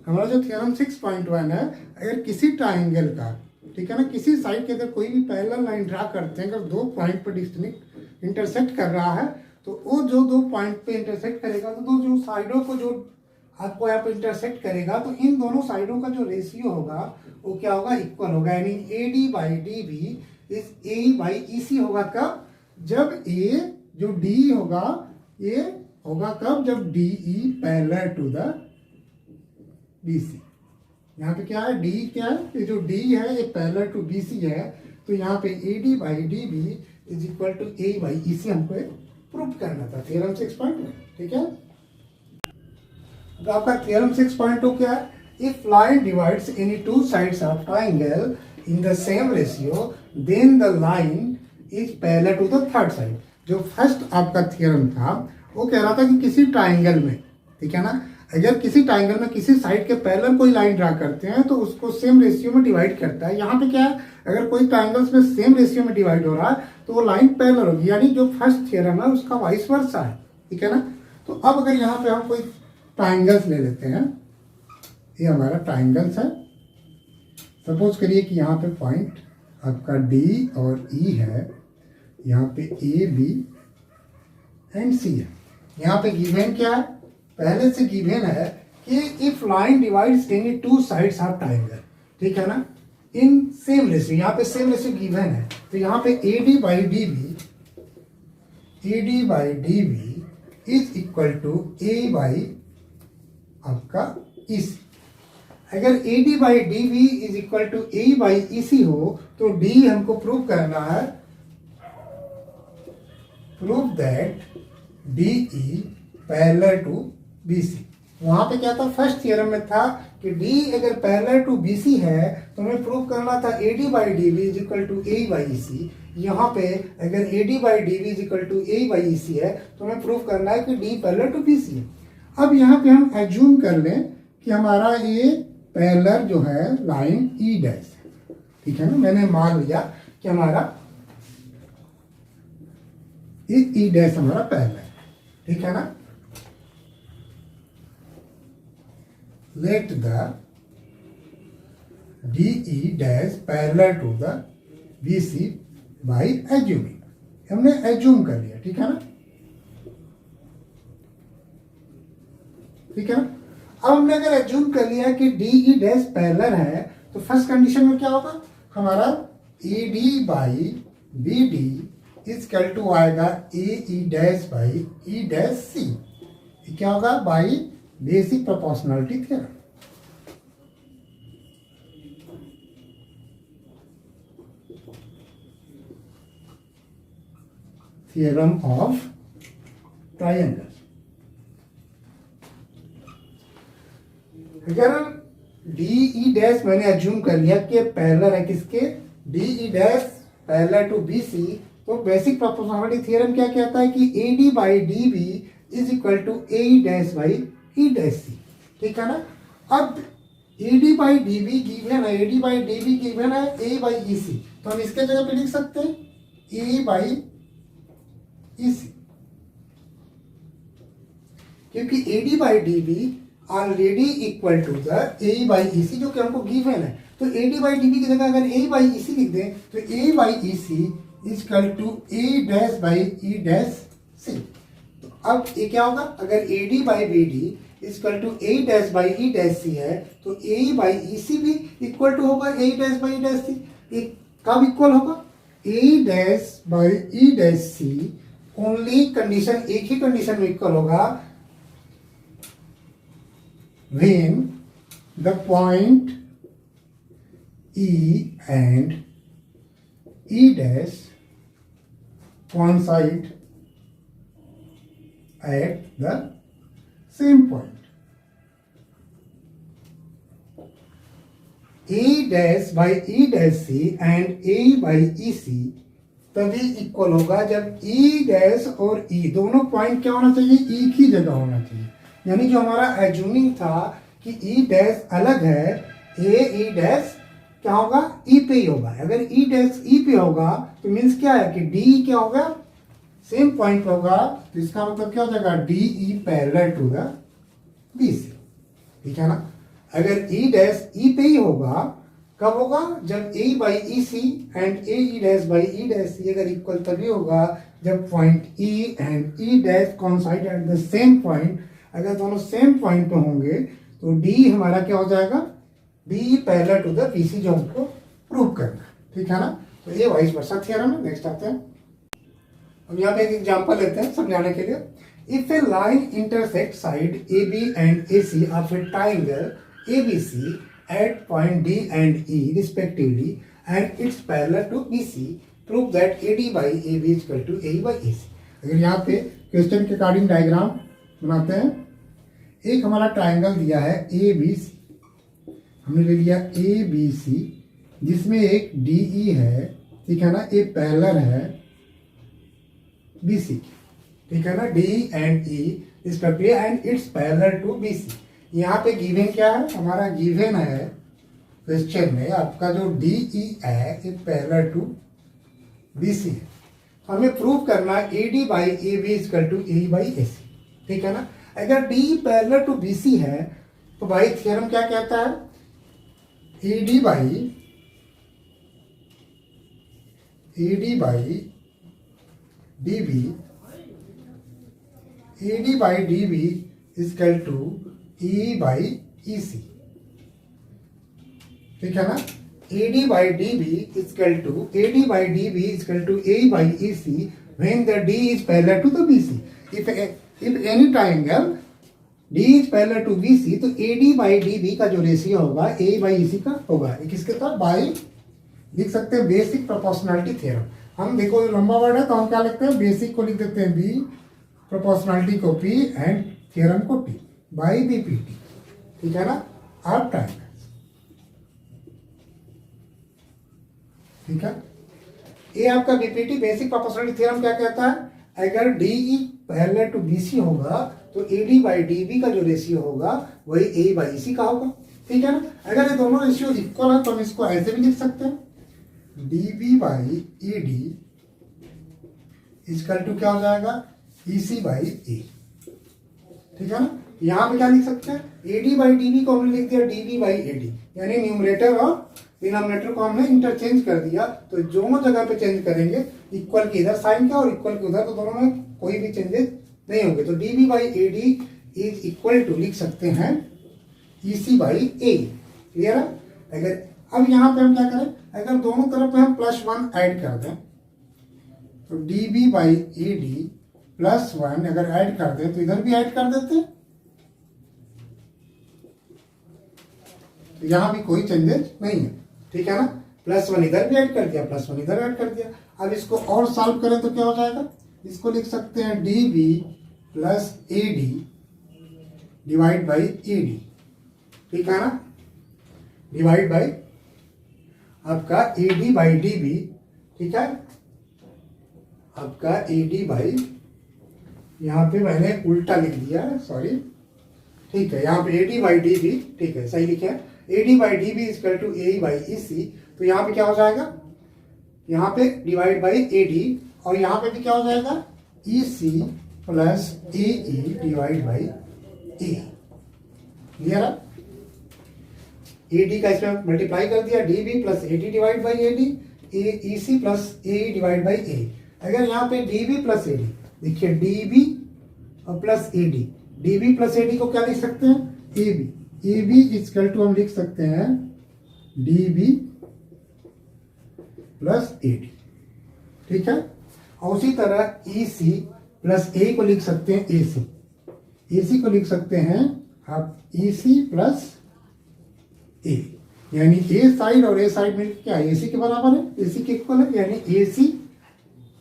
हमारा जो थ्योरम 6.1 है, अगर किसी ट्राइंगल का, ठीक है ना, किसी साइड के अंदर कोई भी पैरेलल लाइन ड्रा करते हैं, अगर दो पॉइंट पर डिस्टिंक्ट इंटरसेक्ट कर रहा है, तो वो जो दो पॉइंट पे इंटरसेक्ट करेगा, तो दो जो साइडों को जो आपको यहाँ पे इंटरसेक्ट करेगा, तो इन दोनों साइडों का जो रेशियो होगा वो क्या होगा, इक्वल होगा, यानी AD by DB is AE by EC होगा। कब, जब A जो D होगा, ये होगा कब, जब DE parallel to the BC। यहाँ पे क्या है, D क्या है, ये जो D है ये पैरेलल टू BC है, तो यहाँ पे AD by DB is equal to AE by EC हमको प्रूव करना था, थ्योरम 6.1, ठीक है। तो आपका थ्योरम 6.2 क्या है, if line divides any two sides of triangle in the same ratio then the line is parallel to the third side. जो फर्स्ट आपका थ्योरम था वो कह रहा था कि किसी ट्राइंगल में, ठीक है ना, अगर किसी ट्राइंगल में किसी साइड के पैरेलल कोई लाइन ड्रा करते हैं तो उसको सेम रेशियो में डिवाइड करता है। यहाँ पे क्या है, अगर कोई ट्राइंगल्स में सेम रेशियो में डिवाइड हो रहा है तो वो लाइन पैरेलल होगी, यानी जो फर्स्ट थ्योरम है उसका वाइस वर्सा है, ठीक है ना। तो अब अगर यहाँ पे हम कोई ट्राइंगल्स ले लेते हैं, ये हमारा ट्राइंगल्स है, सपोज करिए कि यहाँ पे पॉइंट आपका D और E है, यहाँ पे A B एंड C है। यहाँ पे गिवन क्या है, पहले से गिवन है कि if line divides any two sides of triangle, ठीक है ना, इन सेम रेशियो, यहाँ पे सेम रेशियो गिवन है, तो यहाँ पे AD by DB is equal to A by आपका EC। अगर AD by DB is equal to AE by EC हो तो D हमको प्रूव करना है, prove that DE parallel to BC। वहां पे क्या था, फर्स्ट थ्योरम में था कि D अगर पैरेलल टू BC है तो हमें प्रूव करना था AD by DB is equal to AE by EC। यहाँ पे अगर AD by DB is equal to AE by EC है तो हमें प्रूव करना है कि D पैरेलल टू BC है। अब यहाँ पे हम एज्यूम कर लें कि हमारा ये पैरेलल जो है लाइन E डैश है, ठीक है ना, मैंने मान लिया कि हमारा ये E डैश हमारा पैरेलल है, ठीक है ना। Let the DE dash parallel to the BC by assuming, हमने एज्यूम कर लिया, ठीक है ना, ठीक है ना। अब हमने अगर एज्यूम कर लिया कि DE डैश पैरेलल है तो फर्स्ट कंडीशन में क्या होगा, हमारा AD by BD is equal to आएगा AE dash by E dash C। ये क्या होगा, by basic proportionality theorem. Theorem of triangle. अगर DE डैश मैंने एज्यूम कर लिया कि पैरेलल है किसके, DE dash parallel to BC, तो बेसिक प्रोपोर्शनलिटी थ्योरम क्या कहता है कि AD by DB is equal to AE dash by E dash C, ठीक है ना। अब AD बाई DB गिवन है, AD बाई DB गिवन है A बाई EC, तो हम इसके जगह पे लिख सकते हैं A बाई EC, क्योंकि AD by DB already equal to the AE by EC जो कि हमको गिवन है। तो A D by D B की जगह अगर ए बाई ई सी लिख दें तो A by E C is equal to A dash by E dash C. तो अब ये क्या होगा, अगर A D by B D is equal to A dash by E dash C है तो ए बाई ई सी भी इक्वल टू होगा A dash by E dash C. ये कब इक्वल होगा, A dash by E dash C only condition, एक ही condition में इक्वल होगा when the point E and E dash coincide at the same point. A dash by E dash C and A by E C तभी equal होगा जब E dash और E दोनों point क्या होना चाहिए, एक ही जगह होना चाहिए। यानी जो हमारा एज्यूमिंग था कि E डैश अलग है, ए डैश क्या होगा, E पे ही होगा। अगर E डैश E पे होगा तो मीन्स क्या है कि D क्या होगा, सेम पॉइंट होगा, तो इसका मतलब क्या हो जाएगा, DE parallel to the BC। ठीक है ना। अगर E डैश E पे ही होगा, कब होगा, जब A by E C and A dash by E dash C अगर इक्वल तभी होगा जब point E and E dash coincide at the same point. अगर दोनों सेम पॉइंट पे होंगे तो D हमारा क्या हो जाएगा, D parallel to the BC, जो हमको प्रूव करना। ठीक है ना। तो ये वाइस वर्सा थ्योरम है। नेक्स्ट आते हैं, अब यहाँ पे एक एग्जांपल लेते हैं समझाने के लिए। If a line intersect side AB and AC of a triangle ABC at point D and E respectively and it's parallel to BC, prove that AD by AB is equal to AE by AC। अगर यहाँ पे question के according diagram बनाते हैं, एक हमारा triangle दिया है ABC, हमने ले लिया ABC जिसमें एक DE है, ठीक है ना, ये पैरेलल है BC, ठीक है ना, D and E respectively and it's parallel to BC। यहाँ पे गिवन क्या है, हमारा गिवन है क्वेश्चन में आपका जो DE है ये पैरेलल टू BC है। हमें प्रूव करना AD by AB equal to AE by AC। ठीक है ना। अगर D पैरेलल टू BC है तो भाई थ्योरम क्या कहता है, AD by DB AD by DB equal to E by EC। ठीक है ना। AD by DB equal to AD by DB equal to A by EC when the D is parallel to the BC। if any triangle D is parallel to BC तो AD by DB का जो ratio होगा A by EC का होगा। ये किसके साथ, by लिख सकते हैं बेसिक प्रोपोर्शनलिटी थ्योरम। हम देखो लंबा वर्ड है तो हम क्या लिखते हैं, बेसिक को लिख देते हैं B, प्रोपोर्शनलिटी को P एंड थ्योरम को T बाई BPT। ठीक है ना। आप ट्राइंगल, ठीक है। ये आपका BPT बेसिक प्रोपोर्शनलिटी थ्योरम क्या कहता है, अगर DE पैरेलल टू BC होगा तो AD बाई DB का जो रेशियो होगा वही A बाई EC का होगा। ठीक है ना। अगर ये दोनों रेशियो इक्वल है तो हम इसको ऐसे भी लिख सकते हैं, DB by ED equal to क्या हो जाएगा, EC बाई A। ठीक है ना। यहाँ पे क्या लिख सकते हैं, AD बाई DB को हमने लिख दिया DB बाई AD, यानी न्यूमरेटर और डिनोमिनेटर को हमने इंटरचेंज कर दिया। तो दोनों जगह पे चेंज करेंगे, इक्वल की इधर साइन का और इक्वल की उधर, तो दोनों में कोई भी चेंजेस नहीं होंगे। तो DB by AD is equal to लिख सकते हैं EC बाई A। क्लियर है। अगर अब यहाँ पे हम क्या करें, अगर दोनों तरफ पे हम +1 ऐड कर दें तो DB बाई AD +1 अगर ऐड कर दें तो इधर भी ऐड कर देते हैं, यहां भी कोई चेंजेस नहीं है। ठीक है ना। +1 इधर भी ऐड कर दिया, +1 इधर ऐड कर दिया। अब इसको और सॉल्व करें तो क्या हो जाएगा, इसको लिख सकते हैं DB plus AD divide by AD। ठीक है ना। डिवाइड बाई आपका AD बाई DB। ठीक है। आपका AD बाई, यहाँ पे मैंने उल्टा लिख दिया, सॉरी। ठीक है, यहाँ पे AD बाई DB, ठीक है, सही लिखा है। AD by DB equal to AE by EC। तो यहाँ पे क्या हो जाएगा, यहाँ पे डिवाइड बाई AD और यहाँ पे भी क्या हो जाएगा, EC plus AE divide by A। Clear है। ए डी का इसमें मल्टीप्लाई कर दिया, D B plus A D divide by A D, E C plus A divide by A. अगर यहाँ पे D B plus A D, देखिए D B और plus A D, D B plus A D को क्या लिख सकते हैं, A B, A B is equal to हम लिख सकते हैं D B plus A D, ठीक है। और उसी तरह ई सी प्लस ए को लिख सकते हैं ए सी, ए सी को लिख सकते हैं आप ई सी प्लस ए, यानी ए साइड और ए साइड मिलकर क्या ए सी के बराबर है, ए सी के इक्वल है, यानी A C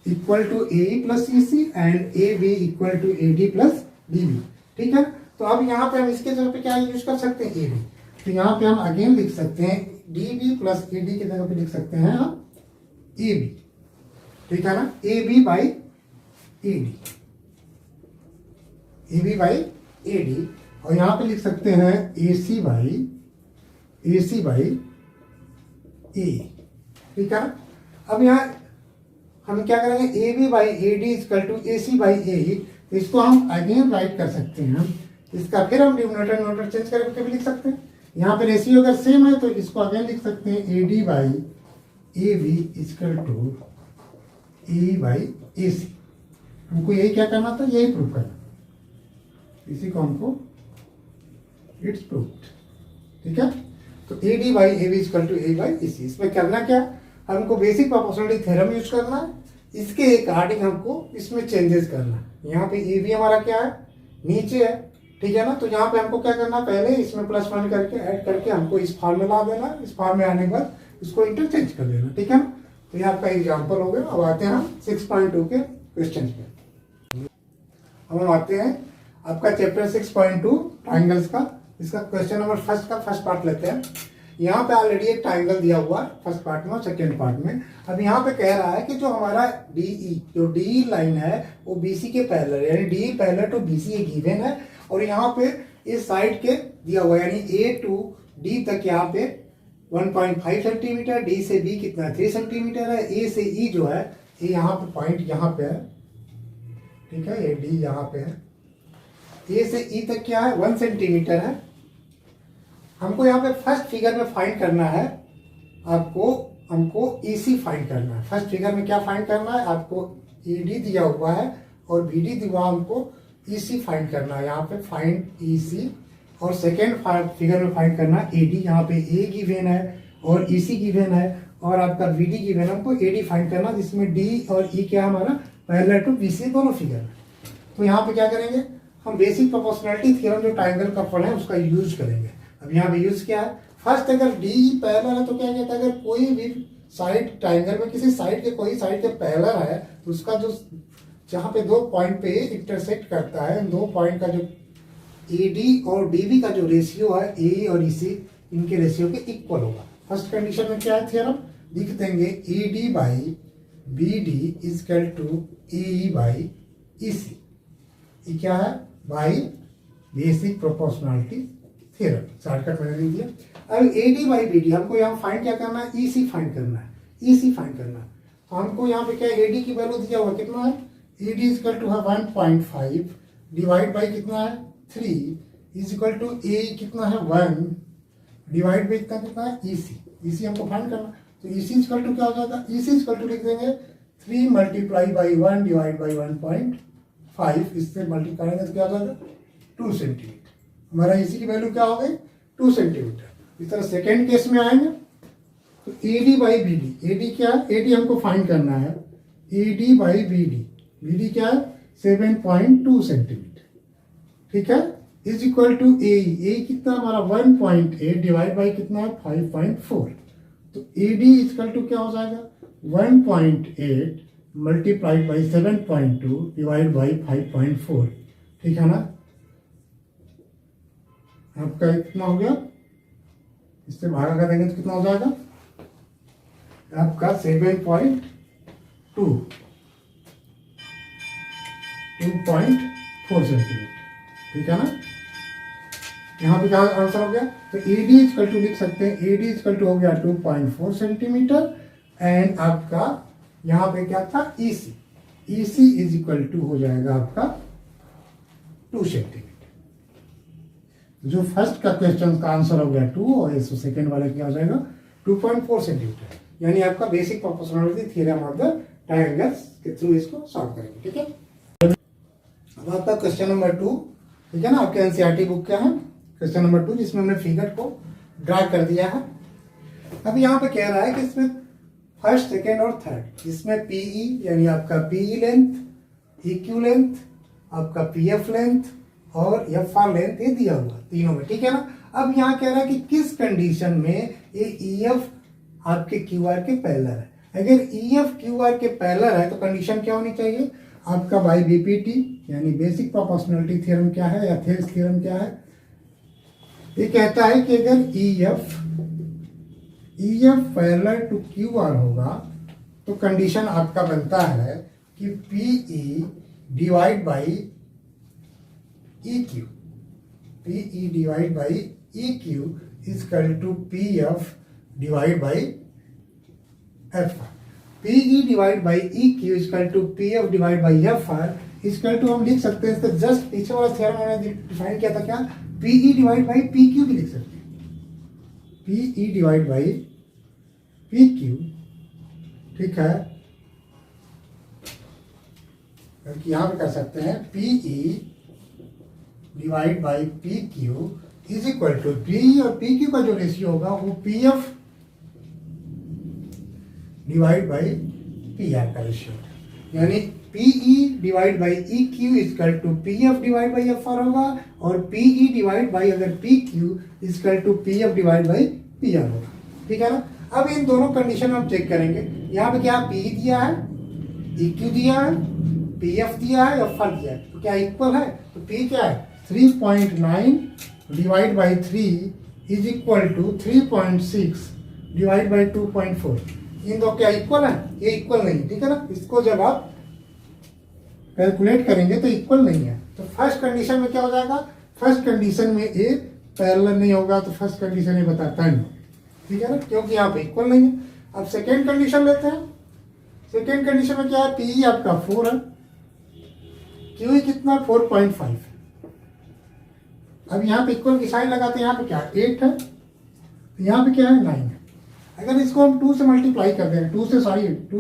equal to A plus E C and A B equal to A D plus D B, ठीक है। तो अब यहाँ पे हम इसके जगह पे क्या यूज कर सकते हैं, ए बी, तो यहाँ पे हम अगेन लिख सकते हैं D B plus A D की जगह पे लिख सकते हैं हम ए बी, ठीक है ना, A B by A D, A B by A D, और यहाँ पे लिख सकते हैं ए सी बाई ए, ठीक है। अब यहाँ हम क्या करेंगे, A B by A D is equal to A C by A, तो इसको हम अगेन राइट कर सकते हैं, इसका फिर हम डिनोमिनेटर न्यूमरेटर चेंज करके भी लिख सकते हैं। यहाँ पे रेशियो अगर सेम है तो इसको अगेन लिख सकते हैं A D by A B is equal to A by A C. हमको यही क्या करना था, यही प्रूफ करना, इसी को हमको इट्स प्रूव्ड, ठीक है। तो A D by A B is equal to A by A C, इसमें करना क्या, हमको बेसिक प्रोपोर्शनलिटी थ्योरम यूज करना है, इसके अकॉर्डिंग हमको इसमें चेंजेस करना है। यहाँ पे ए बी हमारा क्या है, नीचे है, ठीक है ना, तो यहाँ पे हमको क्या करना, पहले इसमें प्लस वन करके ऐड करके हमको इस फॉर्म में ला देना, इस फॉर्म में आने के बाद इसको इंटरचेंज कर देना, ठीक है ना। तो ये आपका एग्जाम्पल हो गया। अब आते हैं हम 6.2 के क्वेश्चन पे। अब हम आते हैं आपका चैप्टर 6.2 ट्राइंगल्स का, इसका क्वेश्चन नंबर फर्स्ट का फर्स्ट पार्ट लेते हैं। यहाँ पे ऑलरेडी एक ट्राइंगल दिया हुआ है फर्स्ट पार्ट में और सेकेंड पार्ट में। अब यहाँ पे कह रहा है कि जो हमारा DE, जो DE लाइन है वो BC के पैरेलल, यानी DE पैरेलल टू BC ये गिवन है, और यहाँ पे इस साइड के दिया हुआ है, यानी A to D तक यहाँ पे 1.5 सेंटीमीटर, D से B कितना है 3 सेंटीमीटर है, A से E जो है ये यहाँ पे पॉइंट यहाँ पे है, ठीक है, ये D यहाँ पे है, A से E तक क्या है 1 सेंटीमीटर है। हमको यहाँ पे फर्स्ट फिगर में फाइंड करना है, हमको EC फाइंड करना है। फर्स्ट फिगर में क्या फाइंड करना है, आपको ED दिया हुआ है और BD दिया, हमको EC फाइंड करना है। यहाँ पे फाइंड EC, और सेकेंड फिगर में फाइंड करना है AD। यहाँ पे A गिवन है और EC गिवन है और आपका BD गिवन है, हमको AD फाइंड करना, जिसमें D और E क्या हमारा पैरेलल टू BC दोनों फिगर है। तो यहाँ पे क्या करेंगे, हम बेसिक प्रोपोर्शनलिटी थ्योरम जो ट्राइंगल का पढ़े हैं उसका यूज करेंगे। अब यहाँ पे यूज क्या है, फर्स्ट अगर DE पैरेलल है तो क्या कहता है, अगर कोई भी साइड ट्राइंगल में किसी साइड के कोई साइड के पैरेलल है तो उसका जो जहाँ पे दो पॉइंट पे इंटरसेक्ट करता है, दो पॉइंट का जो AD और DB का जो रेशियो है A और EC, इनके रेशियो के इक्वल होगा। फर्स्ट कंडीशन में क्या है थ्योरम, लिख देंगे AD by BD is equal to AE by EC। ये क्या है, by basic proportionality theorem, shortcut मैंने लिख दिया। अब AD बाई BD हमको यहाँ फाइंड क्या करना है, EC फाइंड करना है, EC फाइंड करना है। तो हमको यहाँ पे क्या AD की वैल्यू दिया हुआ कितना है, AD इजकल टू है 1.5 डिवाइड बाई कितना है 3 इज इक्वल टू A कितना है 1 डिवाइड बाई कितना है EC हमको फाइंड करना। तो EC इजकल टू क्या हो जाएगा, EC इजकल टू लिख देंगे 3 मल्टीप्लाई बाई 1 डिवाइड बाई 1.5, इससे मल्टीप्लाई करेंगे तो क्या हो जाएगा 2 सेंटीमीटर। हमारा EC की वैल्यू क्या हो गई 2 सेंटीमीटर। इस तरह सेकेंड केस में आएंगे तो AD बाई BD, AD क्या है, AD हमको फाइंड करना है, AD बाई BD क्या है 7.2 सेंटीमीटर, ठीक है, इज इक्वल टू AE कितना हमारा 1.8 डिवाइड बाई कितना है 5.4। तो AD इजकल टू क्या हो जाएगा 1.8 मल्टीप्लाइड बाई 7.2 डिवाइड बाई 5.4, ठीक है ना। आपका कितना हो गया, इससे भागा करेंगे तो कितना हो जाएगा आपका 2.4 सेंटीमीटर, ठीक है ना। यहाँ पे क्या आंसर हो गया, तो AD इजकल टू लिख सकते हैं, AD इजकल टू हो गया 2.4 सेंटीमीटर एंड आपका यहाँ पे क्या था EC इज इक्वल टू हो जाएगा आपका 2 सेंटीमीटर। जो फर्स्ट का क्वेश्चन का आंसर हो गया 2 और इस सेकंड वाला क्या हो जाएगा 2.4 सेंटीमीटर, यानी आपका basic proportionality theorem of the triangles के थ्रू इसको सॉल्व करेंगे। ठीक है, अब आपका क्वेश्चन नंबर 2, ठीक है ना, आपके एनसीईआरटी बुक क्या है क्वेश्चन नंबर 2, जिसमें हमने फिगर को ड्रा कर दिया है। अब यहाँ पे कह रहा है कि इसमें फर्स्ट, सेकेंड और थर्ड, इसमें पीई यानी आपका पीई लेंथ, EQ लेंथ, आपका PF लेंथ और FR लेंथ ये दिया हुआ तीनों में। ठीक है ना, अब यहाँ कह रहा है कि किस कंडीशन में ये EF आपके QR के पैरेलल है। अगर EF QR के पैरेलल है तो कंडीशन क्या होनी चाहिए आपका बाई BPT यानी बेसिक प्रोपोर्शनलिटी थ्योरम क्या है या थेल्स थ्योरम क्या है, ये कहता है कि अगर EF पैरेलल टू QR होगा तो कंडीशन आपका बनता है कि PE divide by EQ, PE divide by EQ is equal to PF divide by FR। PE divide by EQ is equal to PF divide by FR is equal to, हम लिख सकते हैं इसका जस्ट पीछे वाला थ्योरम मैंने define किया था क्या, PE डिवाइड बाई PQ भी लिख सकते हैं, PE डिवाइड बाई PQ। ठीक है, यहां पे कर सकते हैं PE divide by PQ is equal to PE और PQ का जो रेशियो होगा वो PF डिवाइड बाई PR का रेशियो, यानी PE divide by EQ is equal to PF divide by FR होगा और PE डिवाइड बाई अगर PQ is equal to PF divide by PR होगा। ठीक है ना, अब इन दोनों कंडीशन हम चेक करेंगे। यहाँ पे क्या PE दिया है, EQ दिया है, PF दिया है, FR दिया है, तो क्या इक्वल है, तो P क्या है 3.9 divide by 3 is equal to 3.6 divide by 2.4, इन दो क्या इक्वल है, ये इक्वल नहीं। ठीक है ना, इसको जब आप कैलकुलेट करेंगे तो इक्वल नहीं है। तो फर्स्ट कंडीशन में क्या हो जाएगा, फर्स्ट कंडीशन में ए पैरेलल नहीं होगा तो फर्स्ट कंडीशन ये बताता है। ठीक है ना, क्योंकि यहाँ पे इक्वल नहीं है। अब सेकेंड कंडीशन लेते हैं। सेकेंड कंडीशन में क्या है, PE आपका 4 है, QE कितना 4.5 है। अब यहाँ पे इक्वल की साइन लगाते हैं, यहाँ पे क्या 8 है, यहाँ पे क्या है 9 है। अगर इसको हम 2 से मल्टीप्लाई कर दें, 2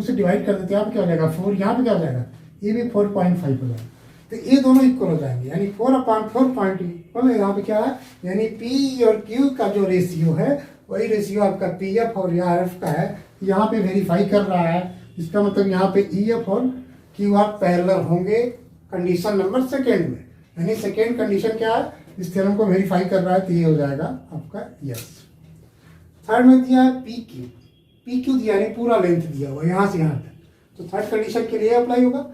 से डिवाइड कर देते हैं, यहाँ पे क्या हो जाएगा 4, यहाँ पे क्या हो जाएगा ये भी 4.5 हो जाएगा। तो ये दोनों इक्वल हो जाएंगे, यानी 4/4 पॉइंट इक्वल है। यहाँ पे क्या है, यानी PE और Q का जो रेशियो है वही रेशियो आपका PF और FR का है। यहाँ पे वेरीफाई कर रहा है, इसका मतलब यहाँ पे EF और QR पैरेलल होंगे कंडीशन नंबर सेकेंड में, यानी सेकेंड कंडीशन क्या है, इस थ्योरम को वेरीफाई कर रहा है, तो ये हो जाएगा आपका यस। थर्ड में दिया है PQ दिया यानी पूरा लेंथ दिया हुआ यहाँ से यहाँ तक, तो थर्ड कंडीशन के लिए अप्लाई होगा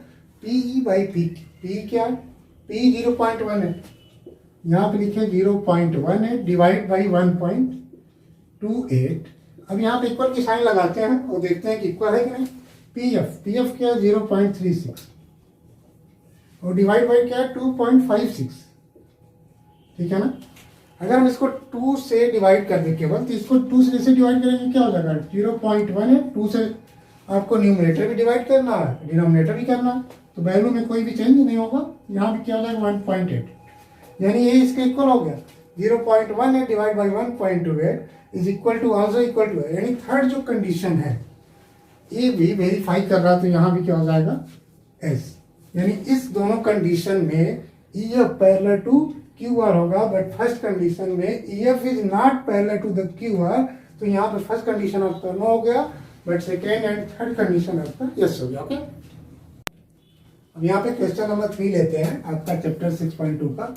PE बाई PQ। P क्या है, P 0.1 है, यहाँ पे लिखे 0.1 है डिवाइड बाई 1.28। अब यहाँ पे इक्वल की साइन लगाते हैं और देखते हैं कि इक्वल है कि नहीं। PF क्या है 0.36 और डिवाइड बाई क्या है 2.56। ठीक है ना, अगर हम इसको 2 से डिवाइड कर दें केवल, तो इसको 2 से जैसे डिवाइड करेंगे क्या हो जाएगा 0.1 है, 2 से आपको न्यूमरेटर भी डिवाइड करना है, डिनोमिनेटर भी करना है, तो वैल्यू में कोई भी चेंज नहीं होगा। यहाँ पे क्या हो जाएगा 1.8, यानी ये इसके इक्वल हो गया। 0.1 है divide by 1.28 is equal to also equal to, यानी थर्ड जो कंडीशन है ये भी वेरीफाई कर रहा है, तो यहाँ भी क्या हो जाएगा एस, यानी इस दोनों कंडीशन में EF पैरेलल टू QR होगा, बट फर्स्ट कंडीशन में EF is not parallel to the QR, तो यहाँ पे फर्स्ट कंडीशन आपका नो हो गया, but second and third condition आपका यस हो गया। ओके, अब यहाँ पे क्वेश्चन नंबर 3 लेते हैं आपका चैप्टर 6.2 का।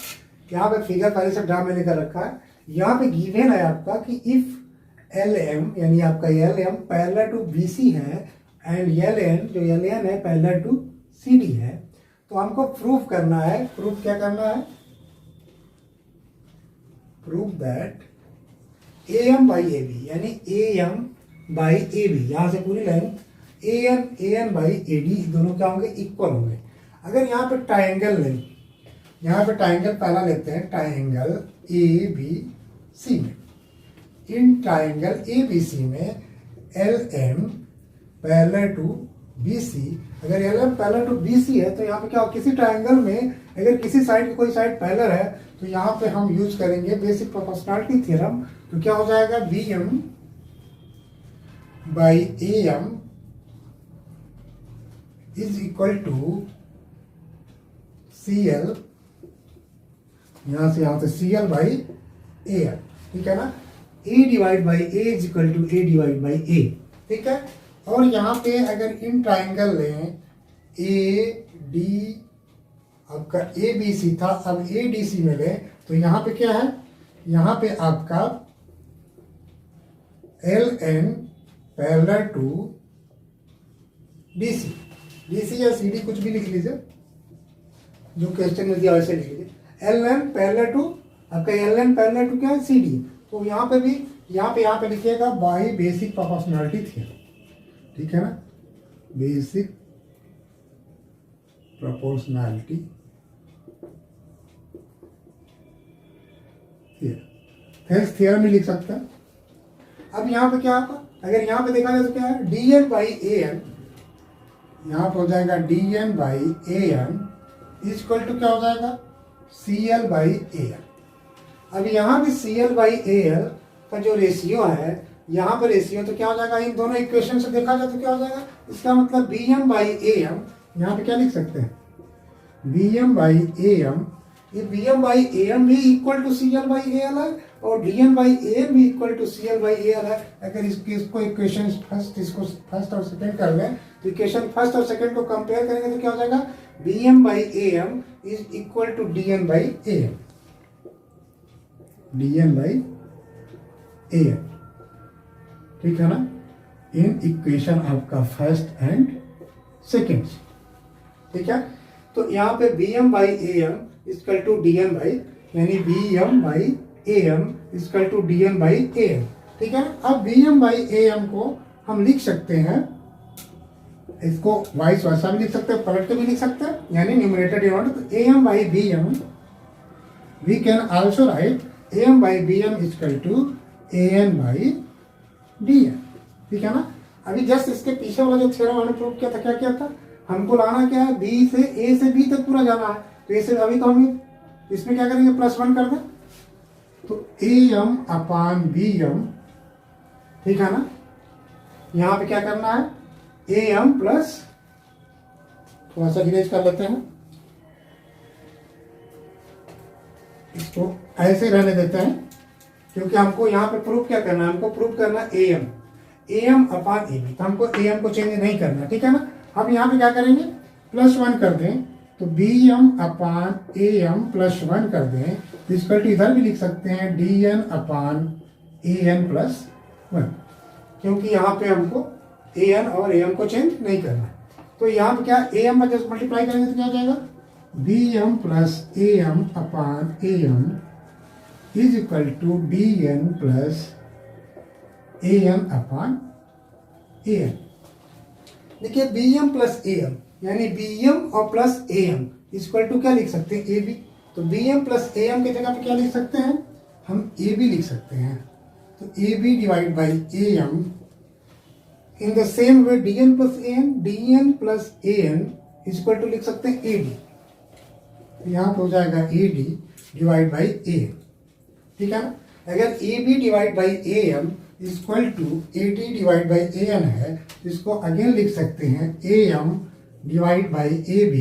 यहाँ पे फिगर पहले से ड्रा मैंने कर रखा है। यहाँ पे गिवन है आपका कि इफ LM यानी आपका LM पैरेलल टू BC है एंड LN जो LN है पैरेलल टू CD है, तो हमको प्रूफ करना है। प्रूफ क्या करना है, proof that AM by AB यानी AM बाई AB, यहाँ से पूरी लेंथ AN बाई AD दोनों क्या होंगे इक्वल होंगे। अगर यहाँ पे ट्राइंगल लें, यहाँ पे ट्राइंगल पहला लेते हैं, ट्राइंगल ABC में, इन ट्राइंगल ABC में LM पैरेलल टू BC, अगर LM पैरेलल टू BC है तो यहाँ पे क्या किसी ट्राइंगल में अगर किसी साइड की कोई साइड पैरेलल है तो यहाँ पे हम यूज करेंगे बेसिक प्रोपोर्शनलिटी थ्योरम। तो क्या हो जाएगा, BM by AM is equal to CL, यहाँ से CL बाई AL, ठीक है ना। A divide by A is equal to A divide by A, ठीक है। और यहाँ पे अगर इन ट्राइंगल लें AD, आपका ABC था, अब ADC में लें तो यहाँ पे क्या है, यहाँ पे आपका LN parallel to DC, DC या CD कुछ भी लिख लीजिए, जो क्वेश्चन में दिया वैसे लिख लीजिए। LN पैरेलल टू, आपका LN पैरेलल टू क्या है, CD। तो यहाँ पे भी यहाँ पे लिखिएगा बाई बेसिक प्रोपोर्शनलिटी थ्योरम, ठीक है ना, बेसिक प्रोपोर्शनलिटी थ्योरम में लिख सकते हैं। अब यहाँ पे क्या होगा, अगर यहाँ पे देखा जाए तो क्या है, DN बाई AN, यहाँ पे हो जाएगा DN by AN is equal to क्या हो जाएगा, CL बाई AL। अब यहाँ भी CL बाई AL का जो रेशियो है, यहाँ पर रेशियो तो क्या हो जाएगा, इन दोनों इक्वेशन से देखा जाए तो क्या हो जाएगा, इसका मतलब BM बाई AM, यहाँ पे क्या लिख सकते हैं, BM बाई AM, ये BM बाई AM भी equal to CL by AL है और DN बाई AM भी equal to CL by AL है। अगर इसको इक्वेशन फर्स्ट और सेकंड कर लें तो इक्वेशन फर्स्ट और सेकंड को कंपेयर करेंगे तो क्या हो जाएगा, BM by AM is equal to DN by AM, DN by AM, ठीक है ना, इन इक्वेशन आपका फर्स्ट एंड सेकंड, ठीक है। तो यहाँ पे BM by AM equal to DN by, यानी BM by AM equal to DN by AM, ठीक है। अब BM बाई AM को हम लिख सकते हैं, इसको वाइस वर्सा भी लिख सकते हैं, पलट के भी लिख सकते हैं, यानी न्यूमरेटर डिनोमिनेटर। तो AM by BM we can also write AM by BM equal to AN by DN, ठीक है ना। अभी जस्ट इसके पीछे वाला जो थ्योरम हमने प्रूव किया था, क्या किया था, हमको लाना क्या है, A से B तक पूरा जाना है। तो ऐसे अभी तो हम इसमें क्या करेंगे, +1 कर दें, तो AM अपान BM, ठीक है ना। यहाँ पे क्या करना है, AM प्लस, थोड़ा सा इरेज कर लेते हैं, इसको ऐसे रहने देते हैं, क्योंकि हमको यहाँ पे प्रूफ क्या करना है, हमको प्रूफ करना AM अपान AB, तो हमको AM को चेंज नहीं करना, ठीक है ना। अब यहाँ पे क्या करेंगे, +1 कर दें, तो BM अपान AM +1 कर दें, तो इक्वल टू इधर भी लिख सकते हैं DN अपान AN +1, क्योंकि यहाँ पे हमको AN और AM को चेंज नहीं करना। तो यहाँ पे क्या, AM में जस्ट मल्टीप्लाई करेंगे तो क्या हो जाएगा, BM plus AM upon AM is equal to DN plus AN upon AM। देखिए BM प्लस AM, यानी BM और प्लस AM इक्वल टू क्या लिख सकते हैं, AB। तो BM प्लस AM की जगह पे क्या लिख सकते हैं, हम AB लिख सकते हैं। तो AB divide by AM, in the same way DN plus AN equal to लिख सकते हैं AD। यहाँ पे हो जाएगा AD डिवाइड बाई AM, ठीक है ना। अगर AB divide by AM equal to AD divide by AN है, तो इसको अगेन लिख सकते हैं AM divide by AB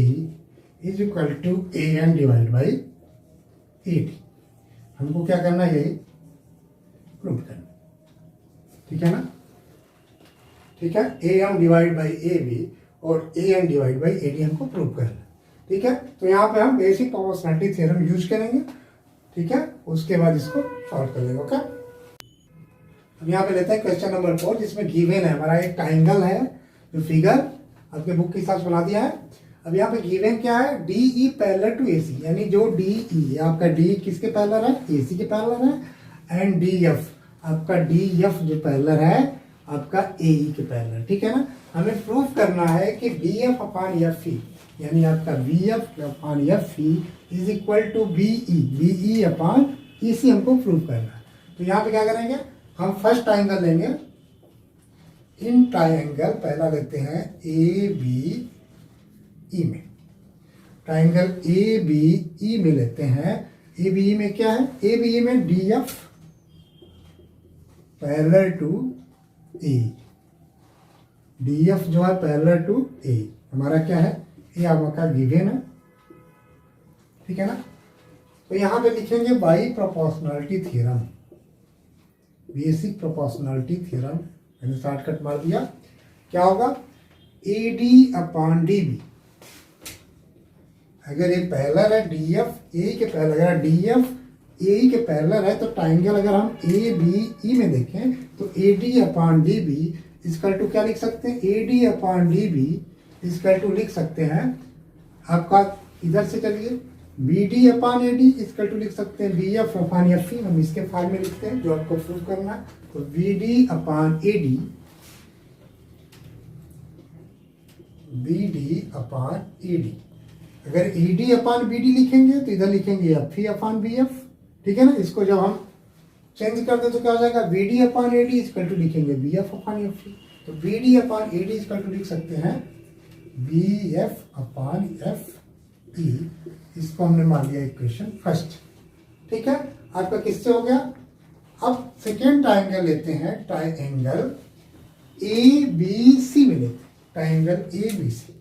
is equal to AN divide by AD। हमको क्या करना है, यही प्रूव करना, ठीक है ना, ठीक है। AM डिवाइड बाई AB और AN डिवाइड बाई AD हमको प्रूव करना, ठीक है। तो यहाँ पे हम बेसिक प्रोपोर्शनलिटी थ्योरम यूज करेंगे, ठीक है, उसके बाद इसको सॉल्व कर लेंगे, ओके। अब यहाँ पे लेते हैं क्वेश्चन नंबर 4, जिसमें गिवन है हमारा एक ट्राइंगल है, जो फिगर आपके बुक के हिसाब से बना दिया है। अब यहाँ पे गिवन क्या है, DE पैरेलल टू AC, यानी जो DE आपका D किसके पैरेलल है, AC के पैरेलल है, एंड DF आपका DF जो पैरेलल है आपका AE के पैरेलल, ठीक है ना। हमें प्रूफ करना है कि DF अपान FE, यानी आपका BF upon FE is equal to BE upon EC हमको प्रूफ करना है। तो यहाँ पे क्या करेंगे, हम फर्स्ट ट्राइंगल लेंगे, इन ट्राइंगल पहला लेते हैं ABE में, ट्राइंगल ए बी ई में लेते हैं, ए बी ई में क्या है, ए बी ई में D F parallel to A, D F जो है पैरेलल टू ए, हमारा क्या है, ये आपका गिवन है, ठीक है ना। तो यहां पे लिखेंगे by proportionality theorem, basic proportionality theorem, मैंने शॉर्टकट मार दिया। क्या होगा, A D upon D B, अगर ये पैरेलल है डी एफ ए के पैरेलल, अगर डी एफ ए के पैरेलल है तो ट्राइंगल अगर हम ए बी ई में देखें तो A D upon D B is equal to क्या लिख सकते हैं, A D upon D B is equal to लिख सकते हैं आपका, इधर से चलिए B D upon A D is equal to लिख सकते हैं B F upon F E, हम इसके फॉर्म में लिखते हैं जो आपको प्रूव करना है। तो B D upon A D, B D upon A D, अगर A D upon B D लिखेंगे तो इधर लिखेंगे F E upon B F, ठीक है ना। इसको जब हम चेंज कर दे तो क्या हो जाएगा, B D upon A D is equal to लिखेंगे B F upon F E, तो B D upon A D is equal to लिख सकते हैं B F upon F E, इसको हमने मान लिया इक्वेशन फर्स्ट, ठीक है। आपका किससे हो गया। अब सेकेंड ट्राइंगल लेते हैं, ट्राइंगल ए बी सी में लेते हैं, ट्राइंगल ए बी सी।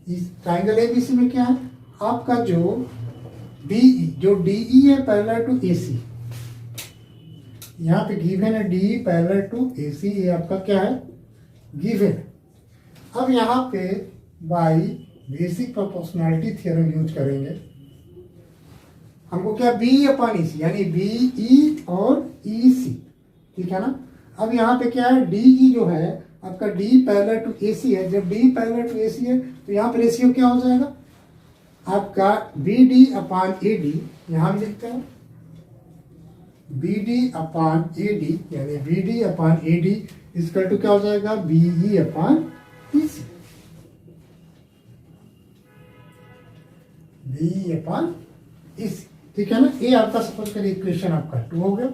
इस ट्राइंगल ए बी सी में क्या है, आपका जो डीई, जो डीई है पैरेलल टू ए सी, यहाँ पे गिवन है डी पैरेलल टू ए सी, ये आपका क्या है, गिवन। अब यहाँ पे by basic proportionality theorem use करेंगे, हमको क्या बी अपॉन ई सी, यानी बी ई और ई सी, ठीक है ना। अब यहाँ पे क्या है, डी ई जो है आपका D parallel to A C है, जब D parallel to A C है तो यहाँ पे रेशियो क्या हो जाएगा आपका B D upon A D, यहाँ भी लिखते हैं B D upon A D, यानी B D upon A D is equal to क्या हो जाएगा, B E upon E C, B upon E C, ठीक है ना। ये आपका सपोज करिए इक्वेशन आपका 2 हो गया।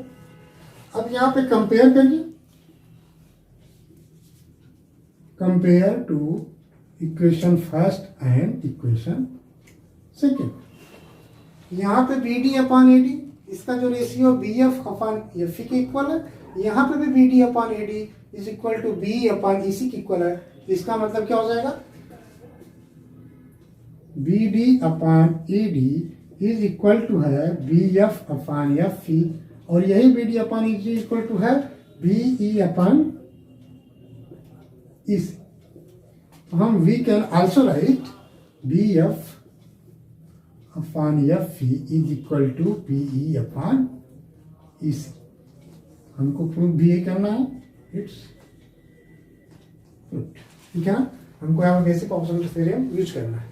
अब यहाँ पे कंपेयर करिए, compare to equation first and equation second. यहाँ पे B D upon A D, इसका जो ratio B F upon F E के इक्वल है, यहाँ पे भी B D upon A D is equal to B upon E C के इक्वल है। इसका मतलब क्या हो जाएगा, B D upon A D is equal to है B F upon F E, और यही B D upon E C equal to है B E upon E C. हम we can also write B F upon F E is equal to B E upon E C. हमको proof भी ये करना है, it's proof, ठीक है ना। हमको यहाँ बेसिक ऑप्शन थ्योरम यूज करना है।